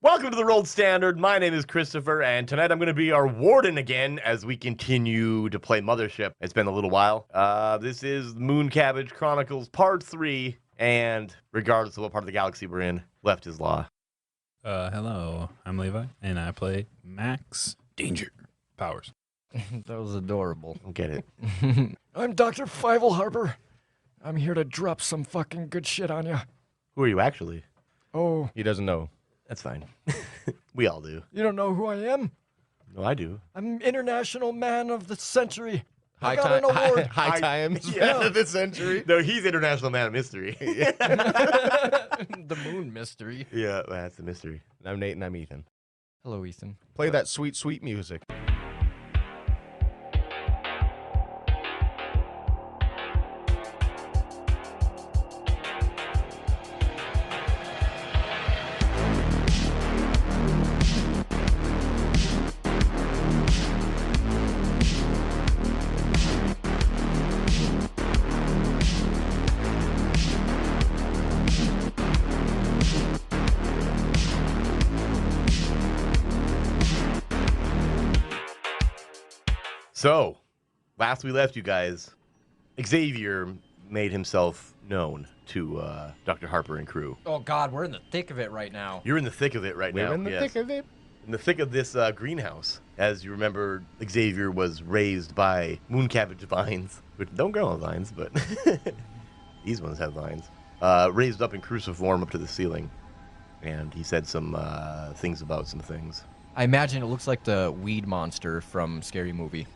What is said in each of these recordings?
Welcome to the Rolled Standard. My name is Christopher, and tonight I'm going to be our Warden again as we continue to play Mothership. It's been a little while. This is Moon Cabbage Chronicles Part 3, and regardless of what part of the galaxy we're in, left is law. Hello, I'm Levi, and I play Max Danger Powers. That was adorable. Don't get it. I'm Dr. Fievel Harper. I'm here to drop some fucking good shit on you. Who are you actually? Oh, He doesn't know. That's fine. We all do. you don't know who I am? No, I do. I'm International Man of the Century. I High got time, an award. high times Yeah. of the century. No, he's International Man of Mystery. The moon mystery. Yeah, that's the mystery. I'm Nate and I'm Ethan. Hello, Ethan. Play that sweet, sweet music. So, last we left you guys, Xavier made himself known to Dr. Harper and crew. Oh God, we're in the thick of it right now. You're in the thick of it right now. We're in the yes. thick of it. In the thick of this greenhouse. As you remember, Xavier was raised by Moon Cabbage vines, which don't grow on vines, but these ones have vines. Raised up in cruciform up to the ceiling. And he said some things about some things. I imagine it looks like the weed monster from Scary Movie.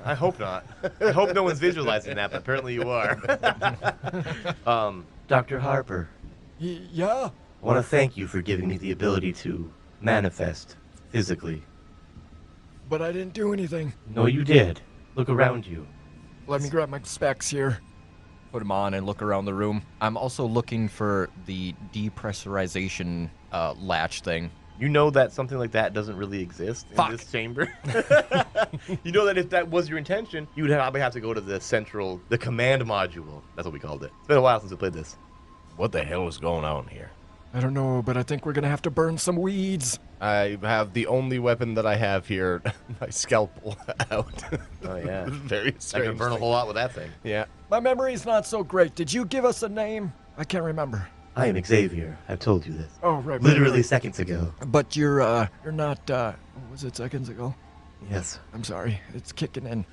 I hope not. I hope no one's visualizing that, but apparently you are. Dr. Harper, Yeah? I want to thank you for giving me the ability to manifest physically. But I didn't do anything. No, you did. Look around you. Let me grab my specs here. Put them on and look around the room. I'm also looking for the depressurization latch thing. You know that something like that doesn't really exist in Fuck. this chamber. You know that if that was your intention, you would probably have to go to the command module. That's what we called it. It's been a while since we played this. What the hell is going on here? I don't know, but I think we're gonna have to burn some weeds. I have the only weapon that I have here, my scalpel out. Oh, yeah. Very I strange. can burn a whole lot with that thing. Yeah. My memory's not so great. Did you give us a name? I can't remember. I am Xavier. I've told you this. Oh, right. Literally seconds ago. But you're not, what was it, seconds ago? Yes. I'm sorry, it's kicking in.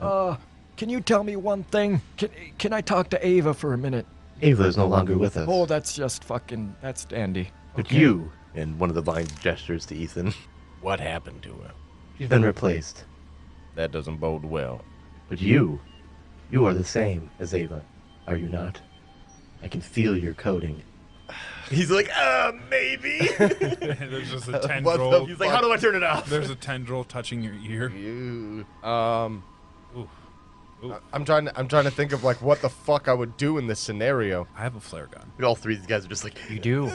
Can you tell me one thing? Can I talk to Ava for a minute? Ava is no longer with us. Oh, that's just fucking, that's dandy. But you, and one of the vines gestures to Ethan, What happened to her? she's been replaced. That doesn't bode well. But you are the same as Ava, are you not? I can feel your coding. He's like, maybe. There's just a What tendril. the He's like, how do I turn it off? There's a tendril touching your ear. You. Ooh. Ooh. I'm trying to think of like what the fuck I would do in this scenario. I have a flare gun. All three of these guys are just like, You do.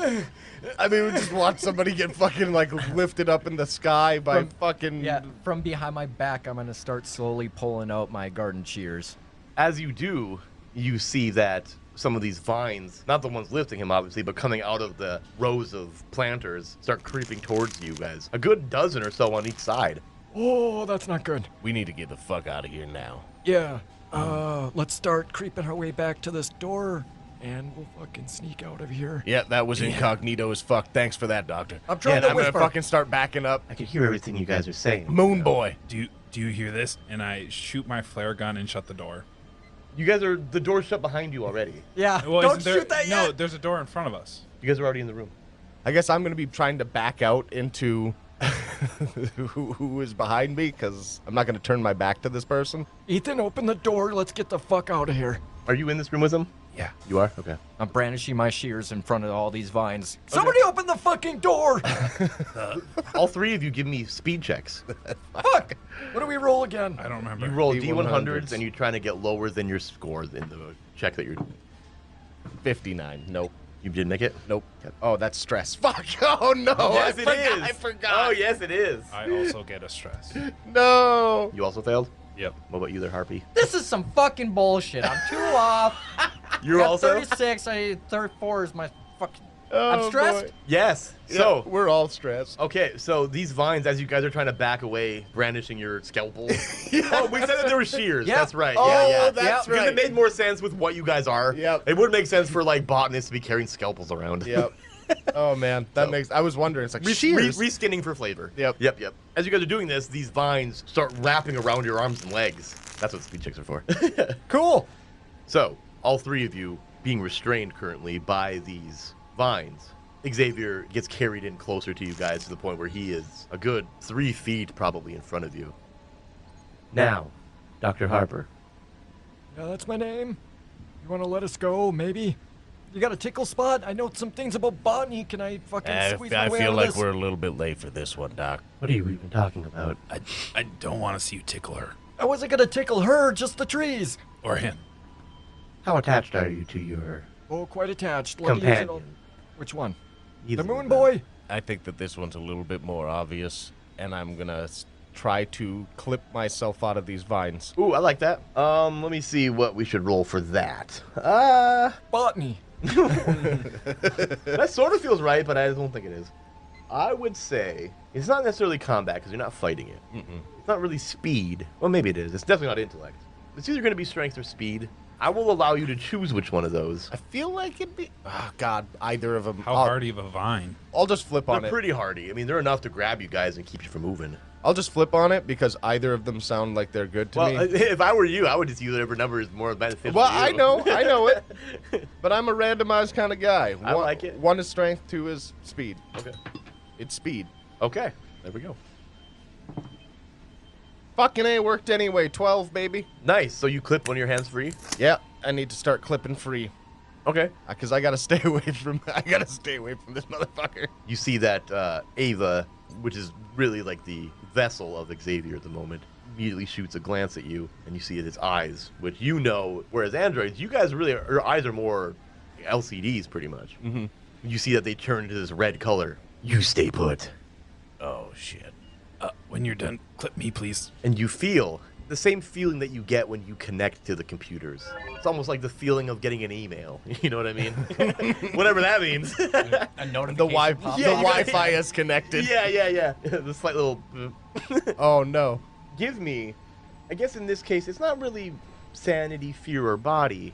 I mean, we just watch somebody get fucking like lifted up in the sky by fucking. Yeah, from behind my back, I'm gonna start slowly pulling out my garden shears. as you do, you see that some of these vines, not the ones lifting him obviously, but coming out of the rows of planters, start creeping towards you guys. A good dozen or so on each side. Oh, that's not good. We need to get the fuck out of here now. Yeah. Let's start creeping our way back to this door, and we'll fucking sneak out of here. Yeah, that was incognito as fuck. Thanks for that, Doctor. I'm trying And to I'm gonna whisper. fucking start backing up. I can hear everything you guys are saying. Moon Boy. Do you hear this? And I shoot my flare gun and shut the door. You guys are, the door's shut behind you already. Yeah, Well, don't isn't there, shoot that No, yet! there's a door in front of us. You guys are already in the room. I guess I'm gonna be trying to back out into who is behind me, because I'm not gonna turn my back to this person. Ethan, open the door. Let's get the fuck out of here. Are you in this room with them? Yeah. You are? Okay. I'm brandishing my shears in front of all these vines. Somebody open the fucking door! All three of you give me speed checks. Fuck! What do we roll again? I don't remember. You roll D100s. D100s and you're trying to get lower than your scores in the check that you're... 59. Nope. You didn't make it? Nope. Oh, that's stress. Fuck. Oh no. I forgot. Oh, yes, it is. I also get a stress. No. You also failed? Yep. What about you there, Harpy? This is some fucking bullshit. I'm 2 off. You're I got also? 36. 34 is my fucking I'm stressed. Boy. Yes. Yeah, So, we're all stressed. okay, so these vines, as you guys are trying to back away, brandishing your scalpels. Oh, we said that there were shears. Yeah. That's right. Oh, yeah. that's Because right. it made more sense with what you guys are. Yep. It would make sense for like botanists to be carrying scalpels around. Yep. Oh man, that So- makes. I was wondering. It's like shears. Reskinning for flavor. Yep. Yep. As you guys are doing this, these vines start wrapping around your arms and legs. That's what speed checks are for. Cool. So, all three of you being restrained currently by these vines. Xavier gets carried in closer to you guys to the point where he is a good 3 feet probably in front of you. Now, Dr. Harper. Yeah, that's my name. You want to let us go, maybe? You got a tickle spot? I know some things about botany. Can I fucking squeeze my I way feel out of like this? we're a little bit late for this one, Doc. What are you even talking about? I don't want to see you tickle her. I wasn't gonna tickle her, just the trees. Or him. How attached are you to your Oh, quite attached. Let me use it companion? on- Which one? Either The of moon them. boy? I think that this one's a little bit more obvious, and I'm gonna try to clip myself out of these vines. Ooh, I like that. Let me see what we should roll for that. Botany. That sort of feels right, but I don't think it is. I would say it's not necessarily combat because you're not fighting it. It's not really speed. Well, maybe it is. It's definitely not intellect. It's either going to be strength or speed. I will allow you to choose which one of those. I feel like it'd be. Oh God, either of them. How hardy of a vine? I'll just flip on They're it. pretty hardy. I mean, they're enough to grab you guys and keep you from moving. I'll just flip on it because either of them sound like they're good to Well, me. if I were you, I would just use whatever number is more beneficial. Well, to you. I know it. But I'm a randomized kind of guy. I like it. 1 is strength, 2 is speed. Okay. It's speed. Okay. There we go. Fucking A worked anyway. 12, baby. Nice. So you clip one of your hands free. Yeah, I need to start clipping free. Okay. Because I gotta stay away from. I gotta stay away from this motherfucker. You see that Ava, which is really like the vessel of Xavier at the moment, immediately shoots a glance at you, and you see his eyes, which you know, whereas androids, you guys really, your eyes are more LCDs pretty much. Mm-hmm. You see that they turn into this red color. You stay put. Oh, shit. When you're done, clip me, please. And you feel the same feeling that you get when you connect to the computers. It's almost like the feeling of getting an email. You know what I mean? Whatever that means. A notification. pops Yeah, up. you gotta- Wi-Fi is connected. yeah. The slight little... Oh no. Give me, I guess in this case, it's not really sanity, fear, or body.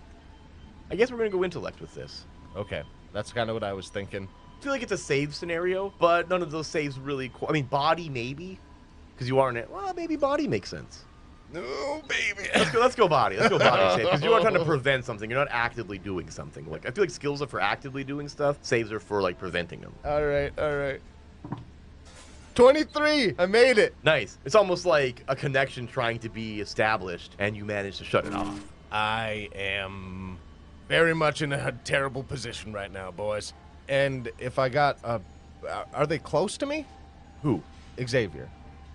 I guess we're going to go intellect with this. Okay, that's kind of what I was thinking. I feel like it's a save scenario, but none of those saves really... I mean, body maybe, because you aren't... Well, maybe body makes sense. No, baby. Let's go body. Let's go body save, because you are trying to prevent something. You're not actively doing something. Like I feel like skills are for actively doing stuff. Saves are for like preventing them. All right. 23. I made it. Nice. It's almost like a connection trying to be established, and you manage to shut it off. I am very much in a terrible position right now, boys. And if I got are they close to me? Who? Xavier.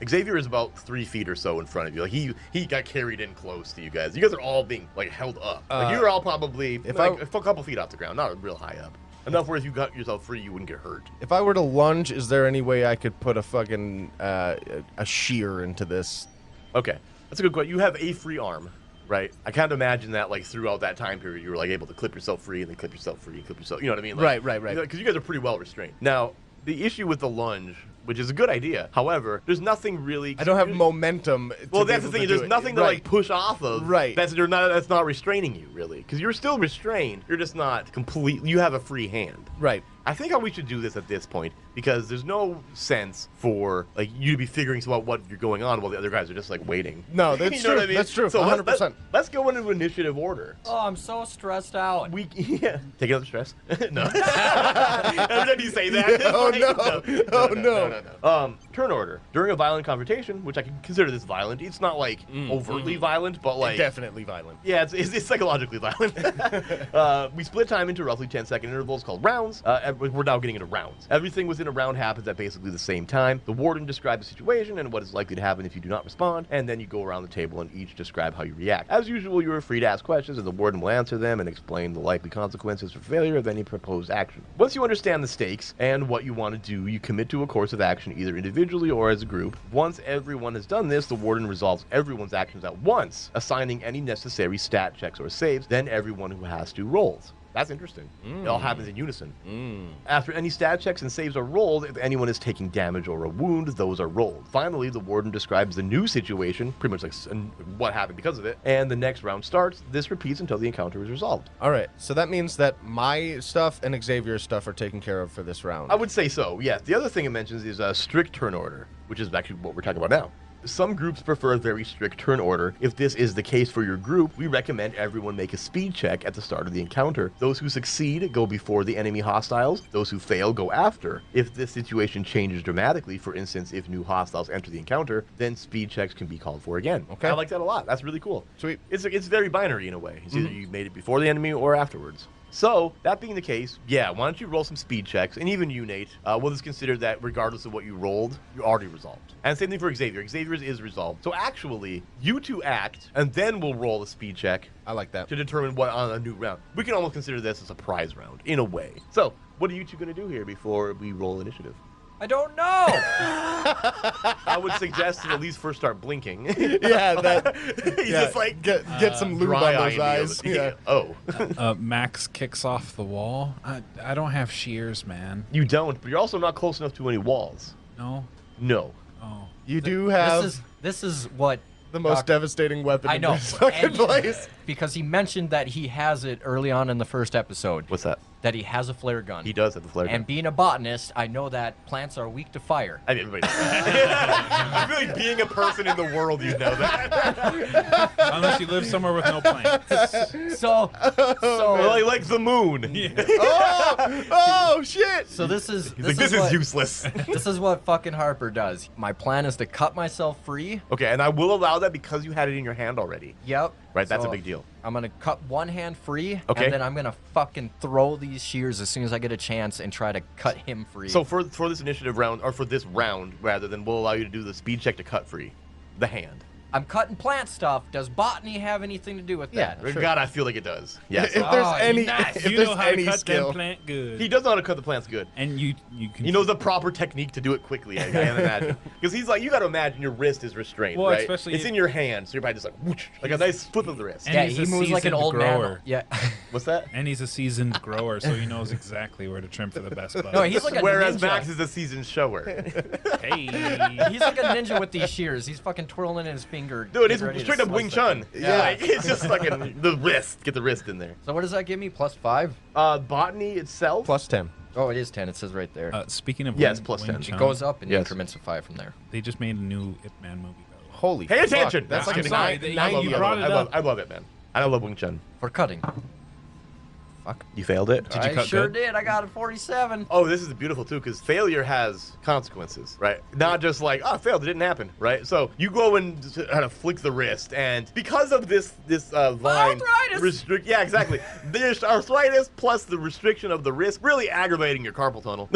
Xavier is about 3 feet or so in front of you. Like he got carried in close to you guys. You guys are all being like held up. Like you're all probably a couple feet off the ground, not real high up. Enough where if you got yourself free, you wouldn't get hurt. If I were to lunge, is there any way I could put a fucking a shear into this? Okay, that's a good question. You have a free arm, right? I can't imagine that like throughout that time period you were like able to clip yourself free and then clip yourself free and clip yourself. You know what I mean? Like, Right. Because you guys are pretty well restrained. Now, the issue with the lunge, which is a good idea, however, there's nothing really. I don't have momentum. Well, to be that's the able thing. to There's do it. nothing to like push off of. Right. That's not restraining you really, because you're still restrained. You're just not completely. You have a free hand. Right. I think how we should do this at this point, because there's no sense for like you to be figuring out what you're going on while the other guys are just like waiting. No, that's You know true. what I mean? That's true. So 100%. let's go into initiative order. Oh, I'm so stressed out. Take another stress. No. Every time you say that. it's Oh, like, no. no. Turn order. During a violent confrontation, which I can consider this violent, it's not like overtly violent, but like Definitely violent. yeah, it's psychologically violent. We split time into roughly 10-second intervals called rounds. We're now getting into rounds. Everything within a round happens at basically the same time. The warden describes the situation and what is likely to happen if you do not respond, and then you go around the table and each describe how you react. As usual, you are free to ask questions, and the warden will answer them and explain the likely consequences for failure of any proposed action. Once you understand the stakes and what you want to do, you commit to a course of action either individually or as a group. Once everyone has done this, the warden resolves everyone's actions at once, assigning any necessary stat checks or saves, then everyone who has to rolls. That's interesting. It all happens in unison. After any stat checks and saves are rolled, if anyone is taking damage or a wound, those are rolled. Finally, the warden describes the new situation, pretty much like what happened because of it, and the next round starts. This repeats until the encounter is resolved. All right, so that means that my stuff and Xavier's stuff are taken care of for this round. I would say so, yes. The other thing it mentions is a strict turn order, which is actually what we're talking about now. Some groups prefer a very strict turn order. If this is the case for your group, we recommend everyone make a speed check at the start of the encounter. Those who succeed go before the enemy hostiles. Those who fail go after. If this situation changes dramatically, for instance, if new hostiles enter the encounter, then speed checks can be called for again. Okay. I like that a lot. That's really cool. Sweet. It's very binary in a way. It's either you made it before the enemy or afterwards. So, that being the case, yeah, why don't you roll some speed checks, and even you, Nate, we'll just consider that regardless of what you rolled, you're already resolved. And same thing for Xavier. Xavier's is resolved. So actually, you two act, and then we'll roll a speed check I like that. to determine what on a new round. We can almost consider this as a prize round, in a way. So, what are you two going to do here before we roll initiative? I don't know. I would suggest to at least first start blinking. Yeah, that. He's just like, get some lube on dry those eye eyes. deals. Yeah. Oh. Max kicks off the wall. I don't have shears, man. You don't, but you're also not close enough to any walls. No. No. Oh. You do have This is what the most Doc- devastating weapon I in know. this fucking And- place. because he mentioned that he has it early on in the first episode. What's that? That he has a flare gun. He does have the flare gun. And being a botanist, I know that plants are weak to fire. I mean, everybody knows that. I feel like being a person in the world, you know that. Unless you live somewhere with no plants. So like the moon. Oh shit! so this is He's like, this is what, useless. This is what fucking Harper does. My plan is to cut myself free. Okay, and I will allow that because you had it in your hand already. Yep. Right, that's So a big deal. I'm gonna cut one hand free, Okay. and then I'm gonna fucking throw these shears as soon as I get a chance and try to cut him free. So for this initiative round, or for this round, rather, than we'll allow you to do the speed check to cut free. The hand. I'm cutting plant stuff. Does botany have anything to do with that? God, I feel like it does. Yes. If there's Oh, any, nice. if You there's know how to any cut skill, them plant good. He does know how to cut the plants good. And you can. He knows the proper technique to do it quickly, I can imagine. Because he's like, you got to imagine your wrist is restrained, Well, right? especially It's if- in your hand, so you're probably just like, whoosh, like a nice flip of the wrist. And Yeah, he's he a moves like an seasoned old grower. man. Yeah. What's that? And he's a seasoned grower, so he knows exactly where to trim for the best buds. No, he's like a Whereas ninja. Max is a seasoned shower. Hey. He's like a ninja with these shears. He's fucking twirling in his finger. Dude, it's getting ready to straight up slice Wing that Chun. thing. Yeah. Like, it's just fucking the wrist. Get the wrist in there. So what does that give me? +5? Botany itself. plus 10. Oh, it is 10. It says right there. Speaking of Yes, Wing- plus Wing 10. It Chun, goes up in Yes. increments of 5 from there. They just made a new Ip Man movie. By the way. Holy Pay fuck, attention. That's like I'm a sorry, 90. you brought it up. I love it, man. I love Wing Chun. For cutting. Fuck. You failed it. Did you I cut sure good? did. I got a 47. Oh, this is beautiful too, because failure has consequences, right? Not just like, oh, I failed, it didn't happen, right? So you go and just kind of flick the wrist, and because of this vine Arthritis! yeah, exactly. There's arthritis plus the restriction of the wrist, really aggravating your carpal tunnel.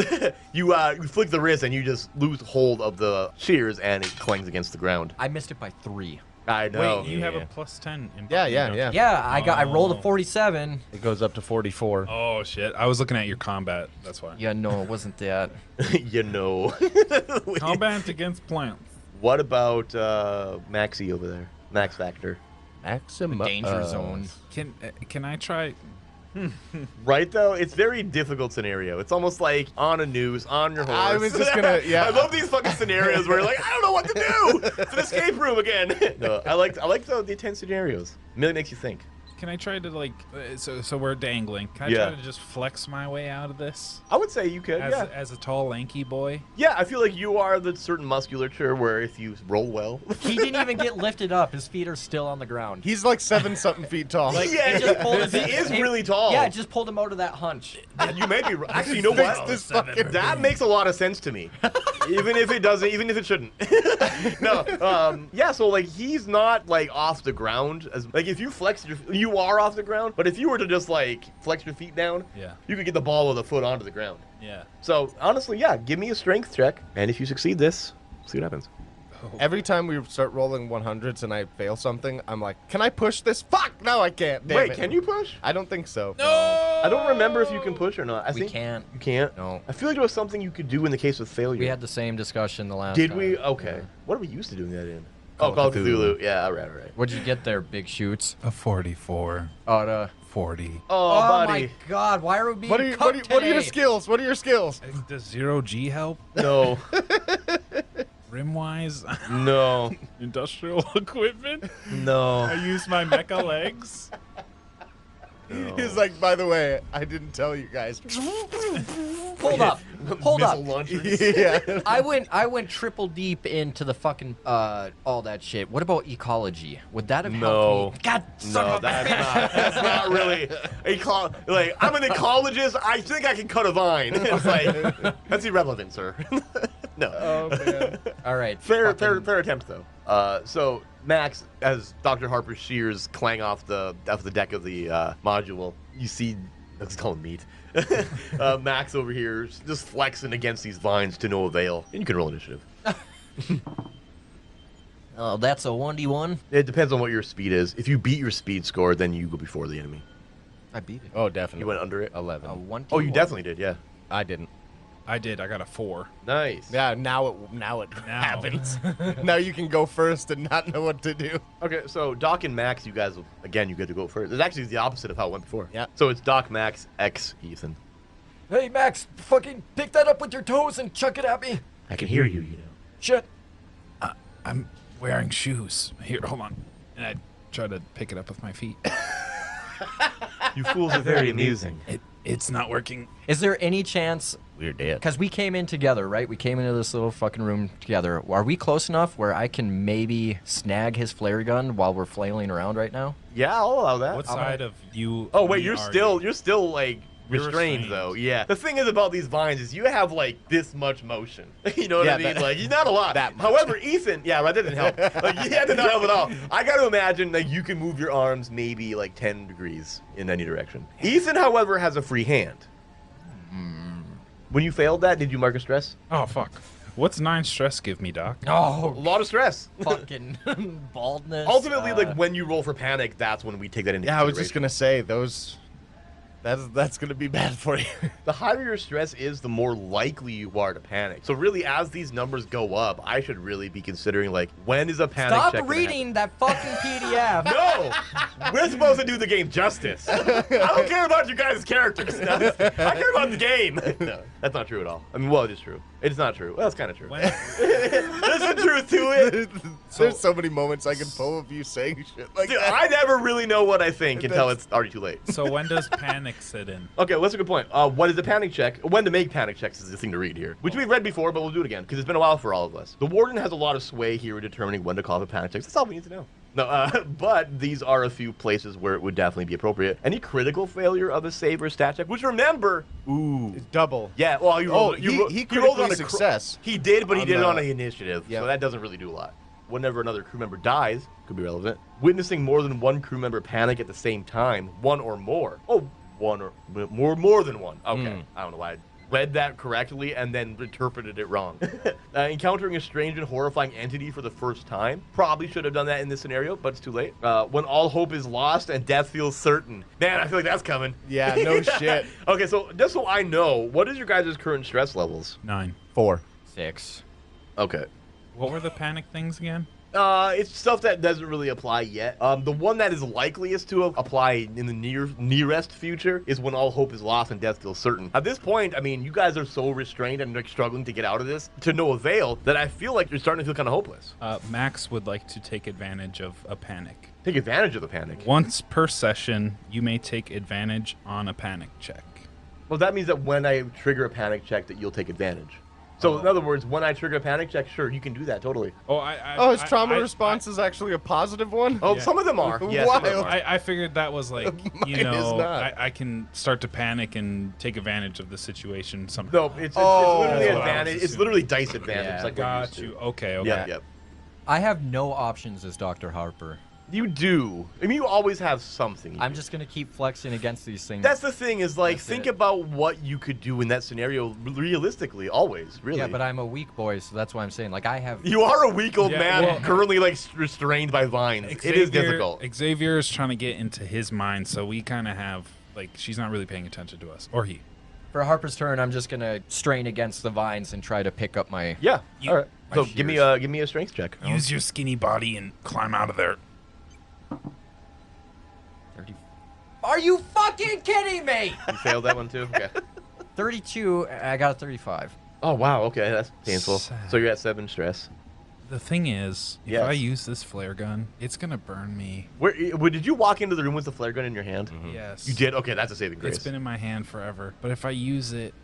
you flick the wrist and you just lose hold of the shears, and it clangs against the ground. I missed it by 3. I know. Wait, you have a +10 in Yeah, botany, yeah, don't yeah. you? Yeah, I rolled Oh. a 47. It goes up to 44. Oh shit! I was looking at your combat. That's why. Yeah, no, it wasn't that. You know. Combat against plants. What about Maxie over there? Max Factor. Maximum Danger zone. Can I try? Right though, it's very difficult scenario. It's almost like on a news, on your horse. I was just gonna- yeah. I love these fucking scenarios where you're like, I don't know what to do. It's an escape room again. No, I like the intense scenarios. It really makes you think. Can I try to like? So we're dangling. Can I Yeah. try to just flex my way out of this? I would say you could. As a tall, lanky boy. Yeah, I feel like you are the certain musculature where if you roll well. He didn't even get lifted up. His feet are still on the ground. He's like 7-something feet tall. yeah, It just pulled his- he is it- really tall. Yeah, it just pulled him out of that hunch. You may be. Actually, you know Fix what? this fucking That makes a lot of sense to me, even if it doesn't, even if it shouldn't. No, yeah. So like, he's not like off the ground as like if you flex you are off the ground. But if you were to just like flex your feet down, Yeah. you could get the ball of the foot onto the ground. Yeah. So honestly, yeah, give me a strength check, and if you succeed this, see what happens. Every time we start rolling 100s and I fail something, I'm like, can I push this? Fuck! No, I can't. Damn Wait, it. can you push? I don't think so. I don't remember if you can push or not. I We think can't. You can't. No. I feel like it was something you could do in the case of failure. We had the same discussion the last Did time. we? Okay. Yeah. What are we used to doing that in? Call Call of of Cthulhu. Cthulhu. Yeah, all right. What'd you get there, big shoots? A 44. Out of 40. Oh, buddy. my God! Why are we being What are your today? skills? What are your skills? Does 0G help? No. Rim-wise? No. Industrial equipment? I No. use my mecha legs. He's like, by the way, I didn't tell you guys. Hold up. Hold up. Missile launchers. Yeah. I went triple deep into the fucking all that shit. What about ecology? Would that have No. helped me? God, son No, of a that's not really. Like, I'm an ecologist. I think I can cut a vine. It's like, that's irrelevant, sir. No. Oh man. All right. Fair fucking- attempt though. So Max, as Dr. Harper shears clang off the deck of the module, you see, let's call him meat. Max over here just flexing against these vines to no avail. And you can roll initiative. Oh, that's a 1d1. It depends on what your speed is. If you beat your speed score, then you go before the enemy. I beat it. Oh, definitely. You went under it. 11. A 1d1. Oh, you definitely did. Yeah. I didn't. I did. I got a 4. Nice. Yeah. Now it happens. Now you can go first and not know what to do. Okay, so Doc and Max, you guys, again, you get to go first. It's actually the opposite of how it went before. Yeah. So it's Doc, Max, X, Ethan. Hey, Max, fucking pick that up with your toes and chuck it at me. I can hear you, you know. Shit. I'm wearing shoes. Here, hold on. And I try to pick it up with my feet. You fools are very amusing. It's not working. Is there any chance? We're dead. Because we came in together, right? We came into this little fucking room together. Are we close enough where I can maybe snag his flare gun while we're flailing around right now? Yeah, I'll allow that. What side of you? Oh wait, me you're are still like You're restrained restrained. though. Yeah. The thing is about these vines is you have like this much motion. You know what Yeah, I mean? that- Like not a lot. that much. However, Ethan, yeah, that didn't help. Like that did not help at all. I got to imagine like you can move your arms maybe like 10 degrees in any direction. Ethan, however, has a free hand. When you failed that, did you mark a stress? Oh fuck. What's 9 stress give me, Doc? A Oh, lot of stress. fucking baldness. Ultimately, like when you roll for panic, that's when we take that into Yeah, I was just consideration. gonna say those. That's gonna be bad for you. The higher your stress is, the more likely you are to panic. So really, as these numbers go up, I should really be considering like, when is a panic Stop check gonna reading that fucking PDF. happen? No, we're supposed to do the game justice. I don't care about you guys' characters. I care about the game. No, that's not true at all. I mean, well, it is true. It's not true. Well, it's kind of true. When, There's some truth to it. There's so many moments I can pull of you saying shit like Dude, that. I never really know what I think until it's already too late. so when does panic sit in? Okay, well, that's a good point. What is a panic check? When to make panic checks is the thing to read here, which we've read before, but we'll do it again because it's been a while for all of us. The Warden has a lot of sway here in determining when to call the panic checks. That's all we need to know. No, but these are a few places where it would definitely be appropriate. Any critical failure of a save or stat check, which remember, ooh, It's double. yeah, well, you rolled, he rolled critically on a success. He did, but he On did it the- on an initiative, Yep. so that doesn't really do a lot. Whenever another crew member dies, could be relevant. Witnessing more than one crew member panic at the same time, one or more. Oh, one or more than one. Okay, I don't know why I read that correctly and then interpreted it wrong. Encountering a strange and horrifying entity for the first time. Probably should have done that in this scenario, but it's too late. When all hope is lost and death feels certain. Man, I feel like that's coming. Yeah, no shit. Okay, so just so I know, what is your guys' current stress levels? 9. 4. 6. Okay. What were the panic things again? It's stuff that doesn't really apply yet. The one that is likeliest to apply in the nearest future is when all hope is lost and death feels certain. At this point, I mean, you guys are so restrained and like struggling to get out of this to no avail that I feel like you're starting to feel kind of hopeless. Max would like to take advantage of a panic. Take advantage of the panic. Once per session, you may take advantage on a panic check. Well, that means that when I trigger a panic check, that you'll take advantage. So in other words, when I trigger a panic check, sure, you can do that totally. Oh, his trauma response is actually a positive one? Oh, Yeah. some of them are. Yeah, some of them Wild. are. I figured that was like, you Mine is know, not. I can start to panic and take advantage of the situation somehow. No, it's Oh. literally That's what I was advantage. It's assuming. literally dice advantage. Yeah. Like we're used Got to. you. Okay, okay. Yep, yep. I have no options as Dr. Harper. You do. I mean, you always have something. I'm just gonna keep flexing against these things. That's the thing is like That's think it. about what you could do in that scenario realistically, always, really. Yeah, but I'm a weak boy, so that's why I'm saying. Like, I have. You are a weak old Yeah, man well- currently like restrained by vines. It is difficult. Xavier is trying to get into his mind, so we kind of have like she's not really paying attention to us, or he. For Harper's turn, I'm just gonna strain against the vines and try to pick up my. Yeah. You- All right. my So give me a strength check. Use your skinny body and climb out of there. Are you fucking kidding me? You failed that one too? Okay. 32, I got a 35. Oh, wow. Okay, that's painful. Sad. So you're at 7 stress. The thing is, if Yes. I use this flare gun, it's gonna burn me. Where did you walk into the room with the flare gun in your hand? Yes. You did? Okay, that's a saving grace. It's been in my hand forever. But if I use it,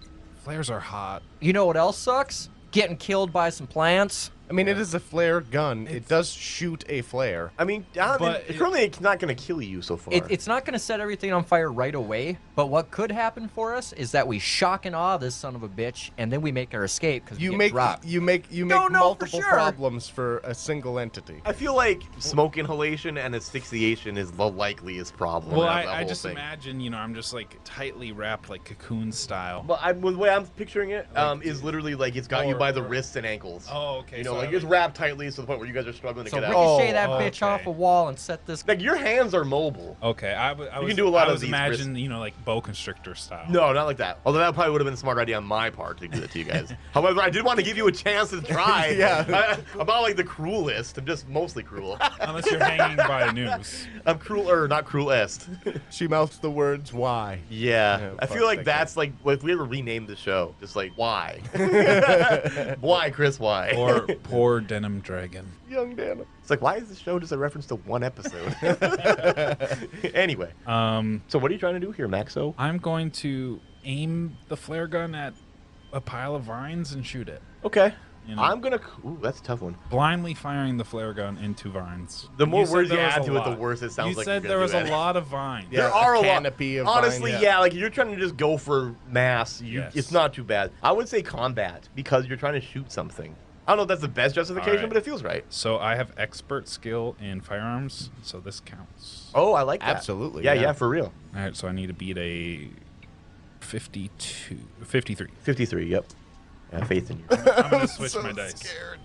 flares are hot. You know what else sucks? Getting killed by some plants. I mean, it is a flare gun. It does shoot a flare. I mean, currently it's not going to kill you so far. It's not going to set everything on fire right away, but what could happen for us is that we shock and awe this son of a bitch, and then we make our escape because You we get make dropped. you make No, for multiple sure. problems for a single entity. I feel like smoke inhalation and asphyxiation is the likeliest problem. Well, out of that I whole just thing. imagine, I'm just like tightly wrapped like cocoon style. But the way I'm picturing it is literally like it's got you by the wrists and ankles. Oh, okay. You know, so like I you're just wrapped tightly to the point where you guys are struggling to So get out. ricochet that Oh, bitch okay. off a wall and set this. Like your hands are mobile. Okay, I can do a lot I of was these imagine, like boa constrictor style. No, not like that. Although that probably would have been a smart idea on my part to do that to you guys. However, I did want to give you a chance to try. Yeah. I'm not like the cruelest. I'm just mostly cruel. Unless you're hanging by a noose. I'm crueler, not cruelest. She mouths the words "why." Yeah. Yeah, I fuck feel like that that's like, if we ever renamed the show, just like, why? Why, Chris, why? Or poor denim dragon. Young Dana. It's like, why is this show just a reference to one episode? Anyway, so what are you trying to do here, Maxo? I'm going to aim the flare gun at a pile of vines and shoot it. Okay. You know. I'm gonna. Ooh, that's a tough one. Blindly firing the flare gun into vines. The more said words you there was add a to it, the lot. worse it sounds You like said you're there gonna was do a that. lot of vines. Yeah. There are a canopy lot. of Honestly, vine, yeah. Like you're trying to just go for mass. Yes. It's not too bad. I would say combat because you're trying to shoot something. I don't know if that's the best justification, Alright. but it feels right. So I have expert skill in firearms, so this counts. Oh, I like that. Absolutely, Yeah, yeah. yeah, for real. All right, so I need to beat a 53. 53. Yep. I have faith in you. I'm gonna switch my dice. Scared.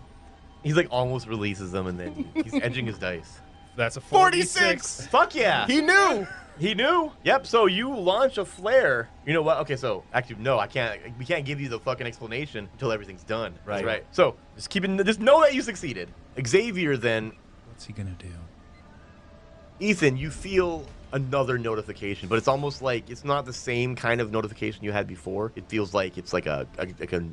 He's like almost releases them, and then he's edging his dice. That's a 46. Fuck yeah. He knew. He knew. Yep. So you launch a flare. You know what? Okay. So actually, no, I can't. We can't give you the fucking explanation until everything's done. That's Right. right. So just know that you succeeded. Xavier, then What's he gonna do? Ethan, you feel another notification, but it's almost like it's not the same kind of notification you had before. It feels like it's like a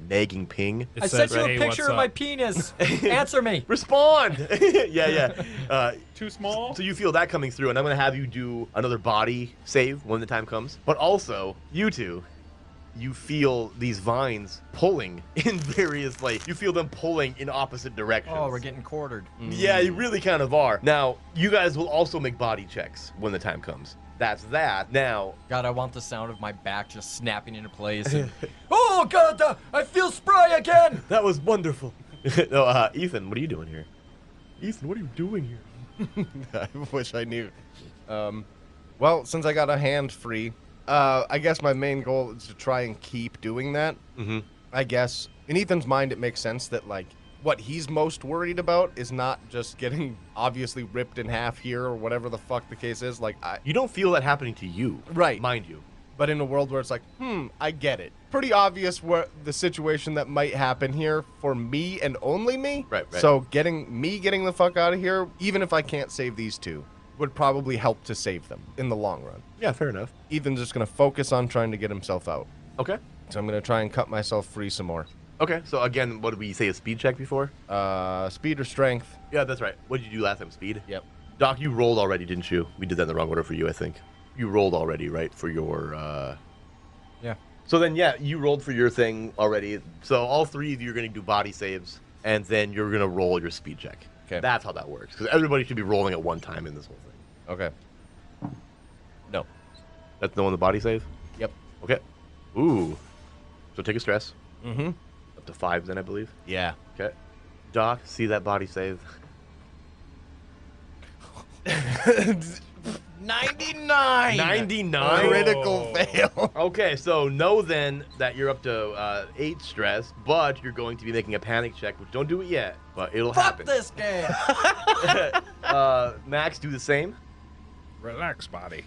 nagging ping. It I says, sent you a "Hey, picture what's of my up?" penis. Answer me. Respond. Yeah. Too small. So you feel that coming through, and I'm gonna have you do another body save when the time comes. But also, you two, you feel these vines pulling in various, like, you feel them pulling in opposite directions. Oh, we're getting quartered. Yeah, you really kind of are. Now, you guys will also make body checks when the time comes. That's that. Now, God, I want the sound of my back just snapping into place. And, oh, God, I feel spry again. that was wonderful. No, Ethan, what are you doing here? Ethan, what are you doing here? I wish I knew. Well, since I got a hand free, I guess my main goal is to try and keep doing that. Mm-hmm. I guess in Ethan's mind, it makes sense that like what he's most worried about is not just getting obviously ripped in half here or whatever the fuck the case is. Like, You don't feel that happening to you. Right. Mind you. but in a world where it's like, I get it. Pretty obvious what the situation that might happen here for me and only me. Right. So getting the fuck out of here, even if I can't save these two, would probably help to save them in the long run. Yeah, fair enough. Ethan's just going to focus on trying to get himself out. Okay. So I'm going to try and cut myself free some more. Okay, so again, what did we say, a speed check before? Speed or strength? Yeah, that's right. What did you do last time, speed? Yep. Doc, you rolled already, didn't you? We did that in the wrong order for you, I think. You rolled already, right, for your... Yeah. So then, yeah, you rolled for your thing already. So all three of you are going to do body saves, and then you're going to roll your speed check. Okay. That's how that works, because everybody should be rolling at one time in this whole thing. Okay. No. That's no on the body save? Yep. Okay. Ooh. So take a stress. Mm-hmm. Up to 5 then, I believe. Yeah. Okay. Doc, see that body save? 99! 99? Critical fail. Okay, so know then that you're up to 8 stress, but you're going to be making a panic check, which don't do it yet, but it'll Fuck happen. this game. Max, do the same. Relax, body.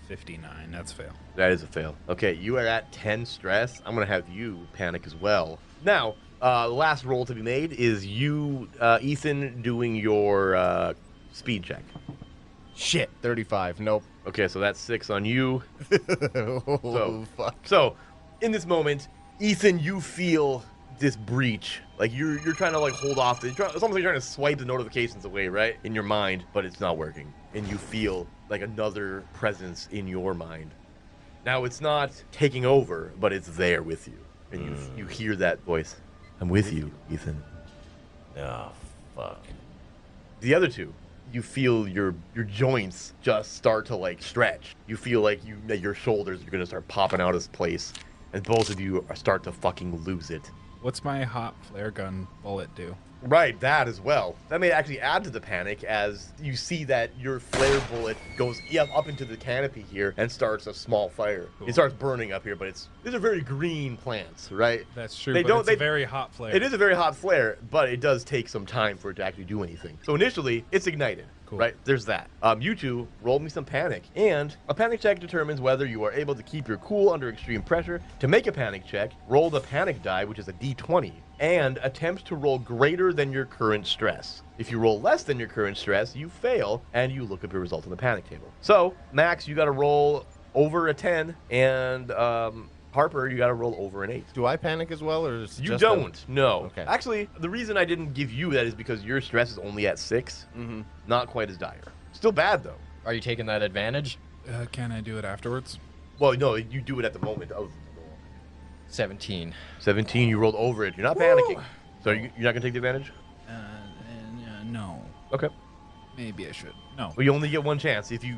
59. That's fail. That is a fail. Okay, you are at 10 stress. I'm going to have you panic as well. Now, the last roll to be made is you, Ethan, doing your speed check. Shit, 35. Nope. Okay, so that's 6 on you. Oh, fuck. So, in this moment, Ethan, you feel this breach. Like you're trying to like hold off. It's almost like you're trying to swipe the notifications away, right, in your mind, but it's not working, and you feel like another presence in your mind. Now it's not taking over, but it's there with you, and you hear that voice. I'm with you, Ethan. Oh, fuck. The other two, you feel your joints just start to like stretch. You feel like that your shoulders are gonna start popping out of place, and both of you start to fucking lose it. What's my hot flare gun bullet do? Right, that as well. That may actually add to the panic as you see that your flare bullet goes up into the canopy here and starts a small fire. Cool. It starts burning up here, but these are very green plants, right? That's true, They but don't- it's they- a very hot flare. It is a very hot flare, but it does take some time for it to actually do anything. So initially, it's ignited. Cool. Right? There's that. You two roll me some panic, and a panic check determines whether you are able to keep your cool under extreme pressure. To make a panic check, roll the panic die, which is a d20, and attempt to roll greater than your current stress. If you roll less than your current stress, you fail, and you look up your result on the panic table. So, Max, you got to roll over a 10, and Harper, you got to roll over an 8. Do I panic as well, or is it You just don't. No. Okay. Actually, the reason I didn't give you that is because your stress is only at 6. Mm-hmm. Not quite as dire. Still bad though. Are you taking that advantage? Can I do it afterwards? Well, no, you do it at the moment of the roll. 17. 17, you rolled over it. You're not panicking. So you're not gonna take the advantage? No. Okay. Maybe I should. No. Well, you only get one chance. If you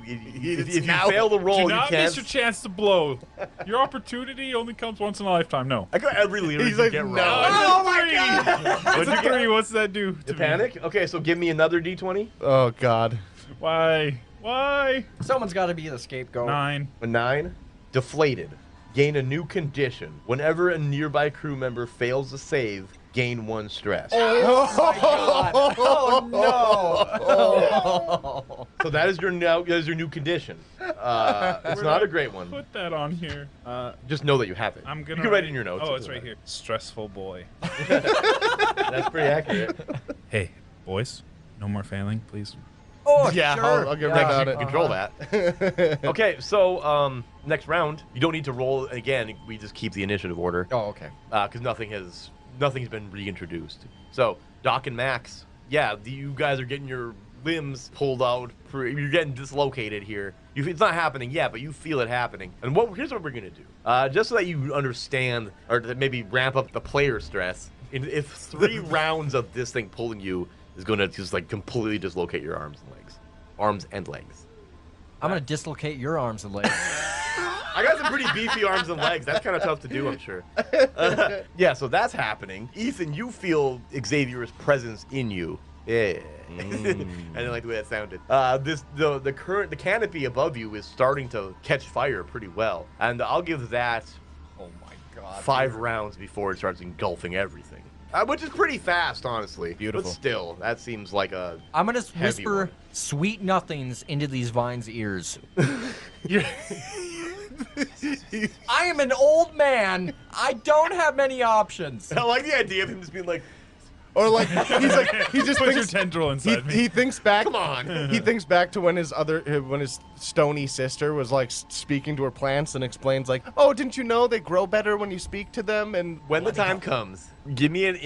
now. fail the Do roll, you not can't. miss your chance to blow. Your opportunity only comes once in a lifetime. No. I could every literally He's like, get no. wrong. Oh my god! It's a 3. What's that do to The me? panic? Okay, so give me another d20. Oh, God. Why? Why? Someone's got to be the scapegoat. 9. A 9. Deflated. Gain a new condition. Whenever a nearby crew member fails to save, gain 1 stress. Oh no! So that is your new condition. It's not a great one. Put that on here. Just know that you have it. I'm gonna. You can write it in your notes. Oh, it's right here. Stressful boy. That's pretty accurate. Hey, boys, no more failing, please. Oh, Yeah, sure. I'll get Next, right on you it. can control that. Okay, so next round, you don't need to roll again. We just keep the initiative order Oh, okay. because nothing's been reintroduced. So Doc and Max, yeah, you guys are getting your limbs pulled out. You're getting dislocated here. It's not happening yet, but you feel it happening. And here's what we're gonna do, just so that you understand, or to maybe ramp up the player stress. If 3 rounds of this thing pulling you is gonna just like completely dislocate your arms and legs. I'm going to dislocate your arms and legs. I got some pretty beefy arms and legs. That's kind of tough to do, I'm sure. Yeah, so that's happening. Ethan, you feel Xavier's presence in you. Yeah. I didn't like the way that sounded. The canopy above you is starting to catch fire pretty well, and I'll give that Oh my god. 5 rounds before it starts engulfing everything. Which is pretty fast, honestly. Beautiful. But still, that seems like a I'm going to heavy whisper one. sweet nothings into these vines' ears. I am an old man. I don't have many options. I like the idea of him just being like, Or like he just Put your thinks tendril inside me. he thinks back. come on. He thinks back to when his stony sister was like speaking to her plants and explains like, oh, didn't you know they grow better when you speak to them? And When the time comes, give me an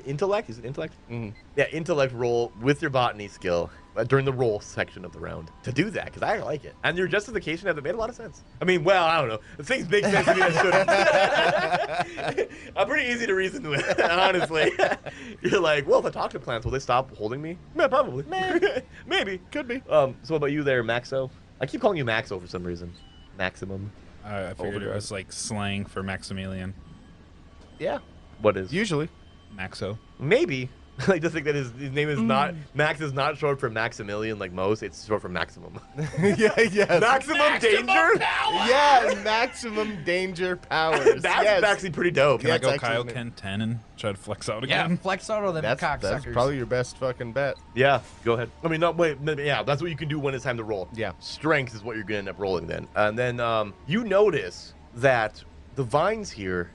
intellect. Is it intellect? Mhm. Yeah, intellect roll with your botany skill during the roll section of the round to do that, because I like it. And your justification of it made a lot of sense. I mean, well, I don't know. Things make sense to me that shouldn't. I'm pretty easy to reason with, honestly. You're like, well, if I talk to plants, will they stop holding me? Yeah, probably. Maybe. could be. So what about you there, Maxo? I keep calling you Maxo for some reason. Maximum. I figured it Overdrive. was like slang for Maximilian. Yeah, What is? usually. Maxo. Maybe. I like to think that his name is not Max is not short for Maximilian like most. It's short for maximum. Yes. Maximum danger. Yeah, maximum danger powers. That's yes. actually pretty dope. Can Yeah, I it's go actually Kyle his Ken 10 and try to flex out Yeah, again? flex out of them That's cocksuckers. probably your best fucking bet. Yeah, go ahead. I mean, no, wait, yeah, that's what you can do when it's time to roll. Yeah. Strength is what you're gonna end up rolling then, and then you notice that the vines here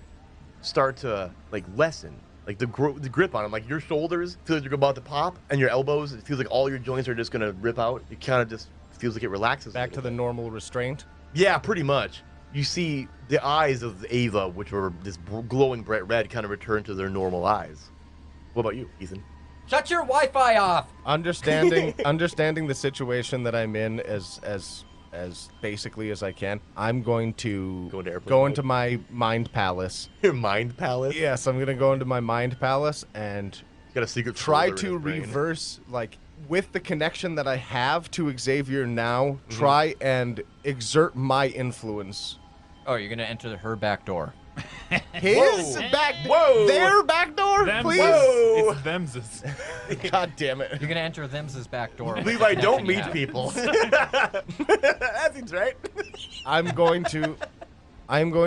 start to like lessen. Like the grip on them, like your shoulders feel like you're about to pop, and your elbows, it feels like all your joints are just gonna rip out. You kind of just feels like it relaxes. Back to the normal restraint. Yeah, pretty much. You see the eyes of Ava, which were this glowing bright red, kind of return to their normal eyes. What about you, Ethan? Shut your Wi-Fi off. Understanding the situation that I'm in as basically as I can, I'm going to go into my mind palace. Your mind palace? Yes, I'm gonna go into my mind palace and Got a secret try folder in to his brain. reverse, like, with the connection that I have to Xavier now, try and exert my influence. Oh, you're gonna enter her back door. His back, their back door, please. It's them's. God damn it. You're gonna enter them's back door. with Levi, the don't connection you meet have. people. That seems right. I'm going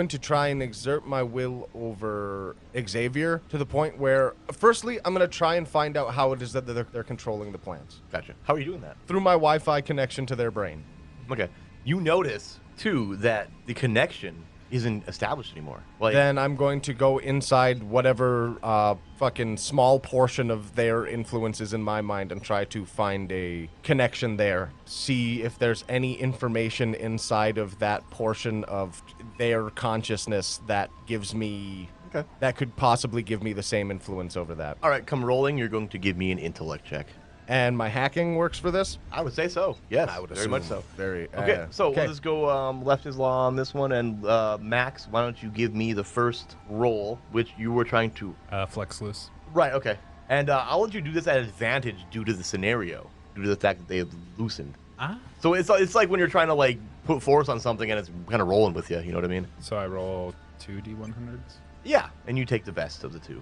to try and exert my will over Xavier to the point where, firstly, I'm going to try and find out how it is that they're controlling the plans. Gotcha. How are you doing that? Through my Wi-Fi connection to their brain. Okay. You notice, too, that the connection isn't established anymore. Like, Then I'm going to go inside whatever fucking small portion of their influences in my mind and try to find a connection there. See if there's any information inside of that portion of their consciousness that gives me... Okay. That could possibly give me the same influence over that. all right, come rolling. You're going to give me an intellect check. And my hacking works for this? I would say so. Yes, I would very assume much so. Very. Okay, so okay. we'll just go left is law on this one, and Max, why don't you give me the first roll, which you were trying to... Flex loose. Right, okay. And I'll let you do this at advantage due to the scenario, due to the fact that they have loosened. Ah. So it's like when you're trying to, like, put force on something and it's kind of rolling with you, you know what I mean? So I roll 2d100s. Yeah, and you take the best of the two.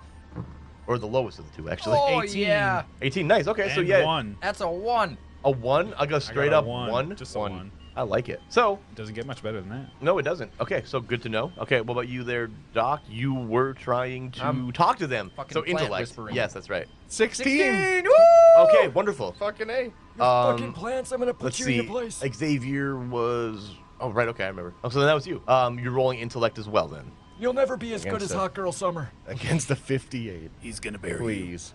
Or the lowest of the two, actually. Oh 18. yeah, 18, nice, okay, so And yeah. 1. that's a 1. A 1? I go straight I up got a 1? Just a 1. I like it. So, It doesn't get much better than that. no, it doesn't. Okay, so good to know. Okay, what about you there, Doc? You were trying to talk to them. fucking So plant intellect. whispering. Yes, that's right. 16! Okay, wonderful. Fucking A. Fucking plants, I'm gonna put Let's you see. in your place. Xavier was... Oh, right, okay, I remember. Oh, so then that was you. You're rolling intellect as well, then. You'll never be as good Against as it. Hot Girl Summer. Against a 58. He's gonna bury Please.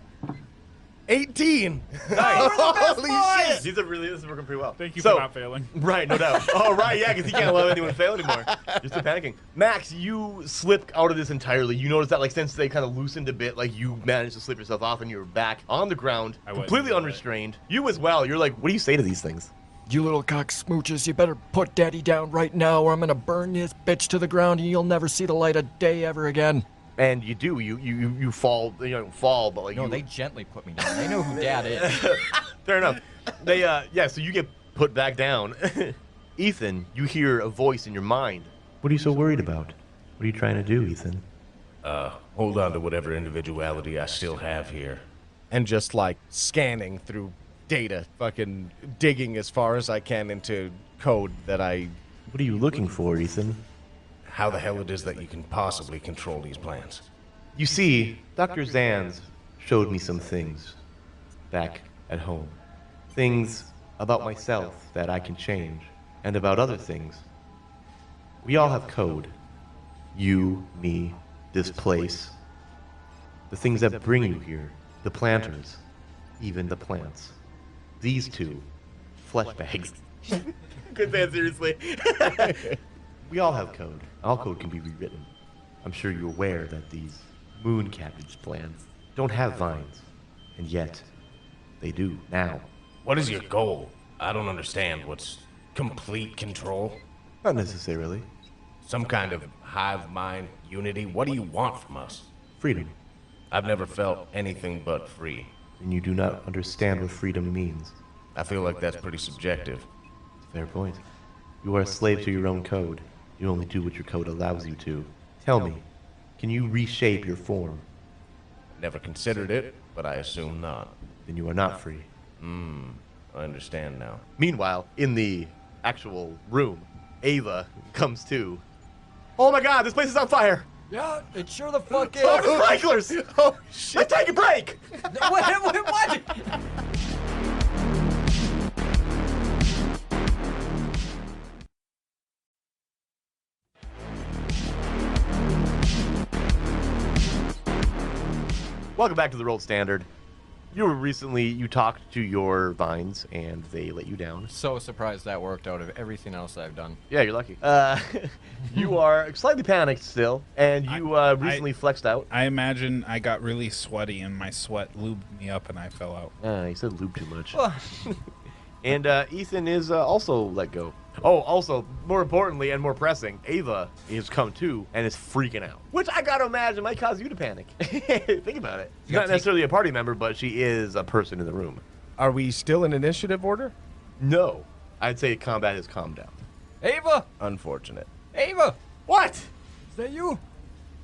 18! Holy shit! This is working pretty well. Thank you So- for not failing. Right, no doubt. Oh, right, yeah, because he can't let anyone fail anymore. Just panicking. Max, you slip out of this entirely. You notice that, like, since they kind of loosened a bit, like, you managed to slip yourself off and you're back on the ground, I wouldn't completely do it. unrestrained. You as well. You're like, what do you say to these things? You little cock smooches, you better put daddy down right now or I'm gonna burn this bitch to the ground and you'll never see the light of day ever again. And you do. You fall. You don't fall, but like No, you, they gently put me down. They know who Dad is. Fair enough. They yeah. So you get put back down. Ethan, you hear a voice in your mind. What are you so worried about? What are you trying to do, Ethan? Hold on to whatever individuality I still have here. And just, like, scanning through data. Fucking digging as far as I can into code that I... What are you looking for, Ethan? How the hell it is that you can possibly control these plans? You see, Dr. Zanz showed me some things back at home. Things about myself that I can change, and about other things. We all have code. You, me, this place. The things that bring you here. The planters. Even the plants. These two. Flesh bags. Good man, seriously. We all have code. All code can be rewritten. I'm sure you're aware that these moon cabbage plants don't have vines. And yet, they do now. What is your goal? I don't understand. What's complete control? Not necessarily. Some kind of hive mind unity? What do you want from us? Freedom. I've never felt anything but free. And you do not understand what freedom means. I feel like that's pretty subjective. Fair point. You are a slave to your own code. You only do what your code allows you to. Tell me, can you reshape your form? Never considered it, but I assume not. Then you are not free. I understand now. Meanwhile, in the actual room, Ava comes to. Oh my god, this place is on fire! Yeah, it sure the fuck is. Oh, the sprinklers! Oh, shit. Let's take a break! What? Welcome back to the Rolled Standard. You talked to your vines, and they let you down. So surprised that worked out of everything else I've done. Yeah, you're lucky. You are slightly panicked still, and you recently flexed out. I imagine I got really sweaty and my sweat lubed me up and I fell out. You said lube too much. And Ethan is also let go. Oh, also, more importantly and more pressing, Ava has come too and is freaking out. Which I gotta imagine might cause you to panic. Think about it. She's not necessarily a party member, but she is a person in the room. Are we still in initiative order? No. I'd say combat has calmed down. Ava! Unfortunate. Ava! What? Is that you?